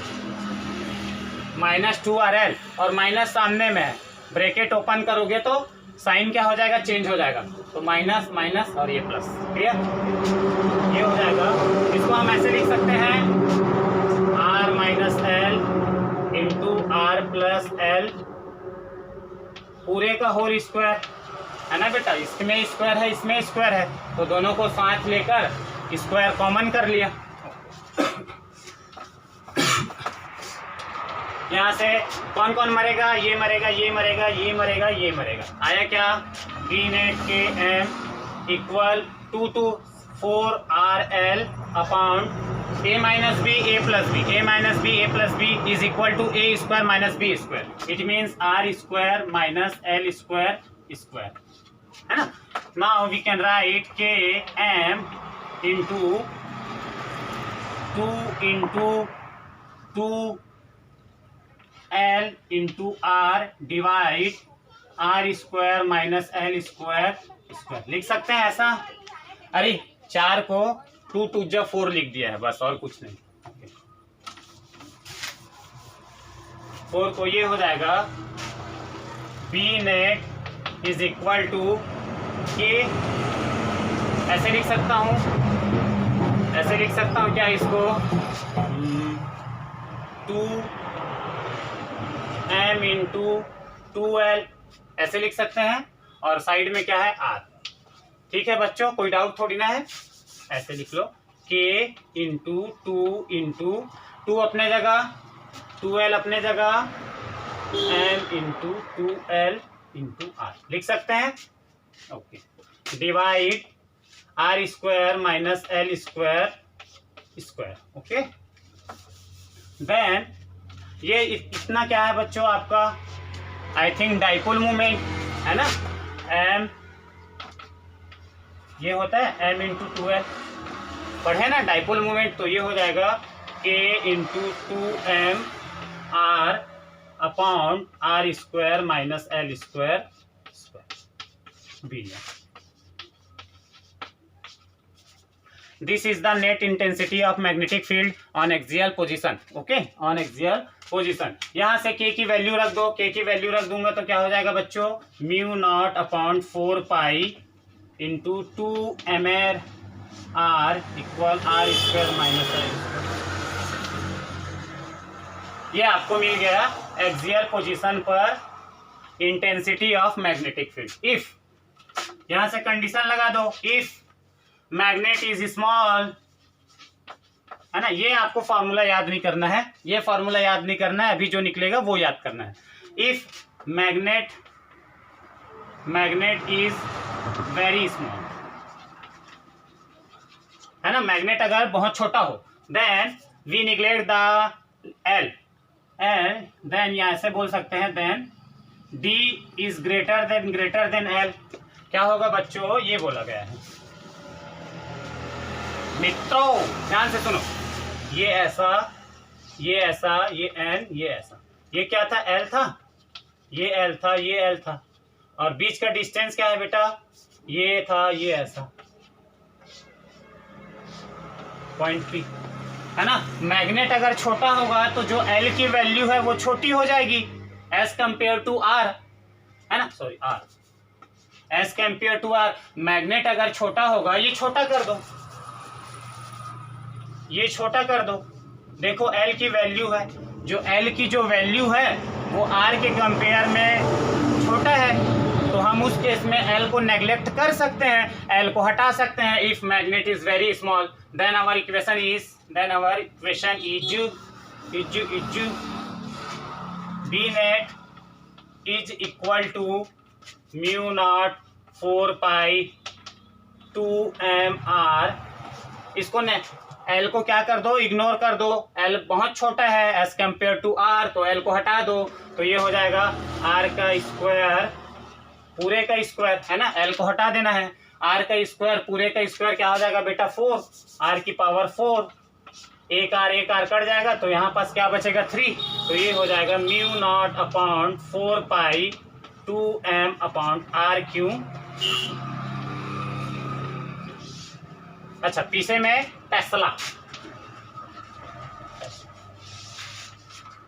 minus 2RL, और माइनस सामने में है, ब्रैकेट ओपन करोगे तो साइन क्या हो जाएगा, चेंज हो जाएगा, तो माइनस माइनस और ये प्लस। क्लियर? ये हो जाएगा। इसको हम ऐसे लिख सकते हैं, R minus L into R plus L पूरे का होल स्क्वायर, है ना बेटा? इसमें स्क्वायर है, इसमें स्क्वायर है, तो दोनों को साथ लेकर स्क्वायर कॉमन कर लिया। यहाँ से कौन कौन मरेगा, ये मरेगा, ये मरेगा, ये मरेगा, ये मरेगा। आया क्या, B net K M equal 2 to 4RL upon A minus B A plus B, A minus B A plus B is equal to A square minus B square. It means R square minus L square square, है ना? Now we can write K M into 2 L into R divide R square minus L square square. लिख सकते हैं ऐसा? अरे 4 को 2 2 जा 4 लिख दिया है बस, और कुछ नहीं। 4 को ये हो जाएगा, B net is equal to K, ऐसे लिख सकता हूँ, ऐसे लिख सकता हूँ क्या इसको, 2m इंटू 2L ऐसे लिख सकते हैं, और साइड में क्या है, आर। ठीक है बच्चों, कोई डाउट थोड़ी ना है? ऐसे लिख लो, k इंटू 2 अपने जगह, 2L अपने जगह, m into 2L into are लिख सकते हैं। Okay, divide R square minus L square square. Okay, then ये इतना क्या है बच्चों आपका, आई थिंक डाइपोल मोमेंट है ना, m ये होता है m इंटू 2L, पढ़े ना डाइपोल मोमेंट, तो ये हो जाएगा k into 2m r upon R square minus L square square B. This is the net intensity of magnetic field on axial position. Okay, on axial position. यहाँ से k की value रख दो, k की वैल्यू रख दूंगा तो क्या हो जाएगा बच्चों, mu naught upon 4 pi into 2mr r इक्वल आर स्क्वायर माइनस एल। ये आपको मिल गया एक्सियल पोजीशन पर intensity of magnetic field. If, यहाँ से कंडीशन लगा दो, इफ मैग्नेट इज स्मॉल, है ना? ये आपको फॉर्मूला याद नहीं करना है, ये फॉर्मूला याद नहीं करना है, अभी जो निकलेगा वो याद करना है। If magnet is very small, है ना? मैग्नेट अगर बहुत छोटा हो, then we neglect the L, and then यहाँ से बोल सकते हैं, then D is greater than L. क्या होगा बच्चों, ये बोला गया है मित्रों, ध्यान से सुनो, ये ऐसा, ये ऐसा, ये एन, ये ऐसा, ये क्या था, एल था, ये एल था, ये एल था, और बीच का डिस्टेंस क्या है बेटा, ये था, ये ऐसा पॉइंट पी, है ना? मैग्नेट अगर छोटा होगा तो जो एल की वैल्यू है वो छोटी हो जाएगी एज कंपेयर टू आर, है ना, sorry R, as compare to R. Magnet अगर छोटा होगा, ये छोटा कर दो, ये छोटा कर दो, देखो एल की वैल्यू है, जो एल की जो वैल्यू है वो आर के कंपेयर में छोटा है, तो हम उस केस में एल को नेग्लेक्ट कर सकते हैं, एल को हटा सकते हैं। If magnet is very small, then our equation is B net is equal to mu naught 4 pi 2mr। इसको एल को क्या कर दो, इग्नोर कर दो, एल बहुत छोटा है एज कंपेयर टू आर, तो एल को हटा दो, तो ये हो जाएगा आर का स्क्वायर पूरे का स्क्वायर है ना, एल को हटा देना है, आर का स्क्वायर, पूरे का स्क्वायर क्या हो जाएगा बेटा 4, आर की पावर 4, एक आर कट जाएगा तो यहाँ पास क्या बचेगा 3, तो ये हो जाएगा mu naught upon 4 pi 2m upon are q. अच्छा पीछे में tesla.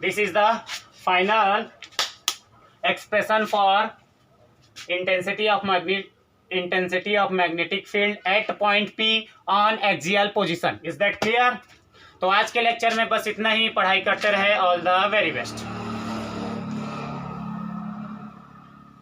This is the final expression for intensity of magnetic field at point P on axial position. Is that clear? तो आज के लेक्चर में बस इतना ही, पढ़ाई करते रहे। All the very best.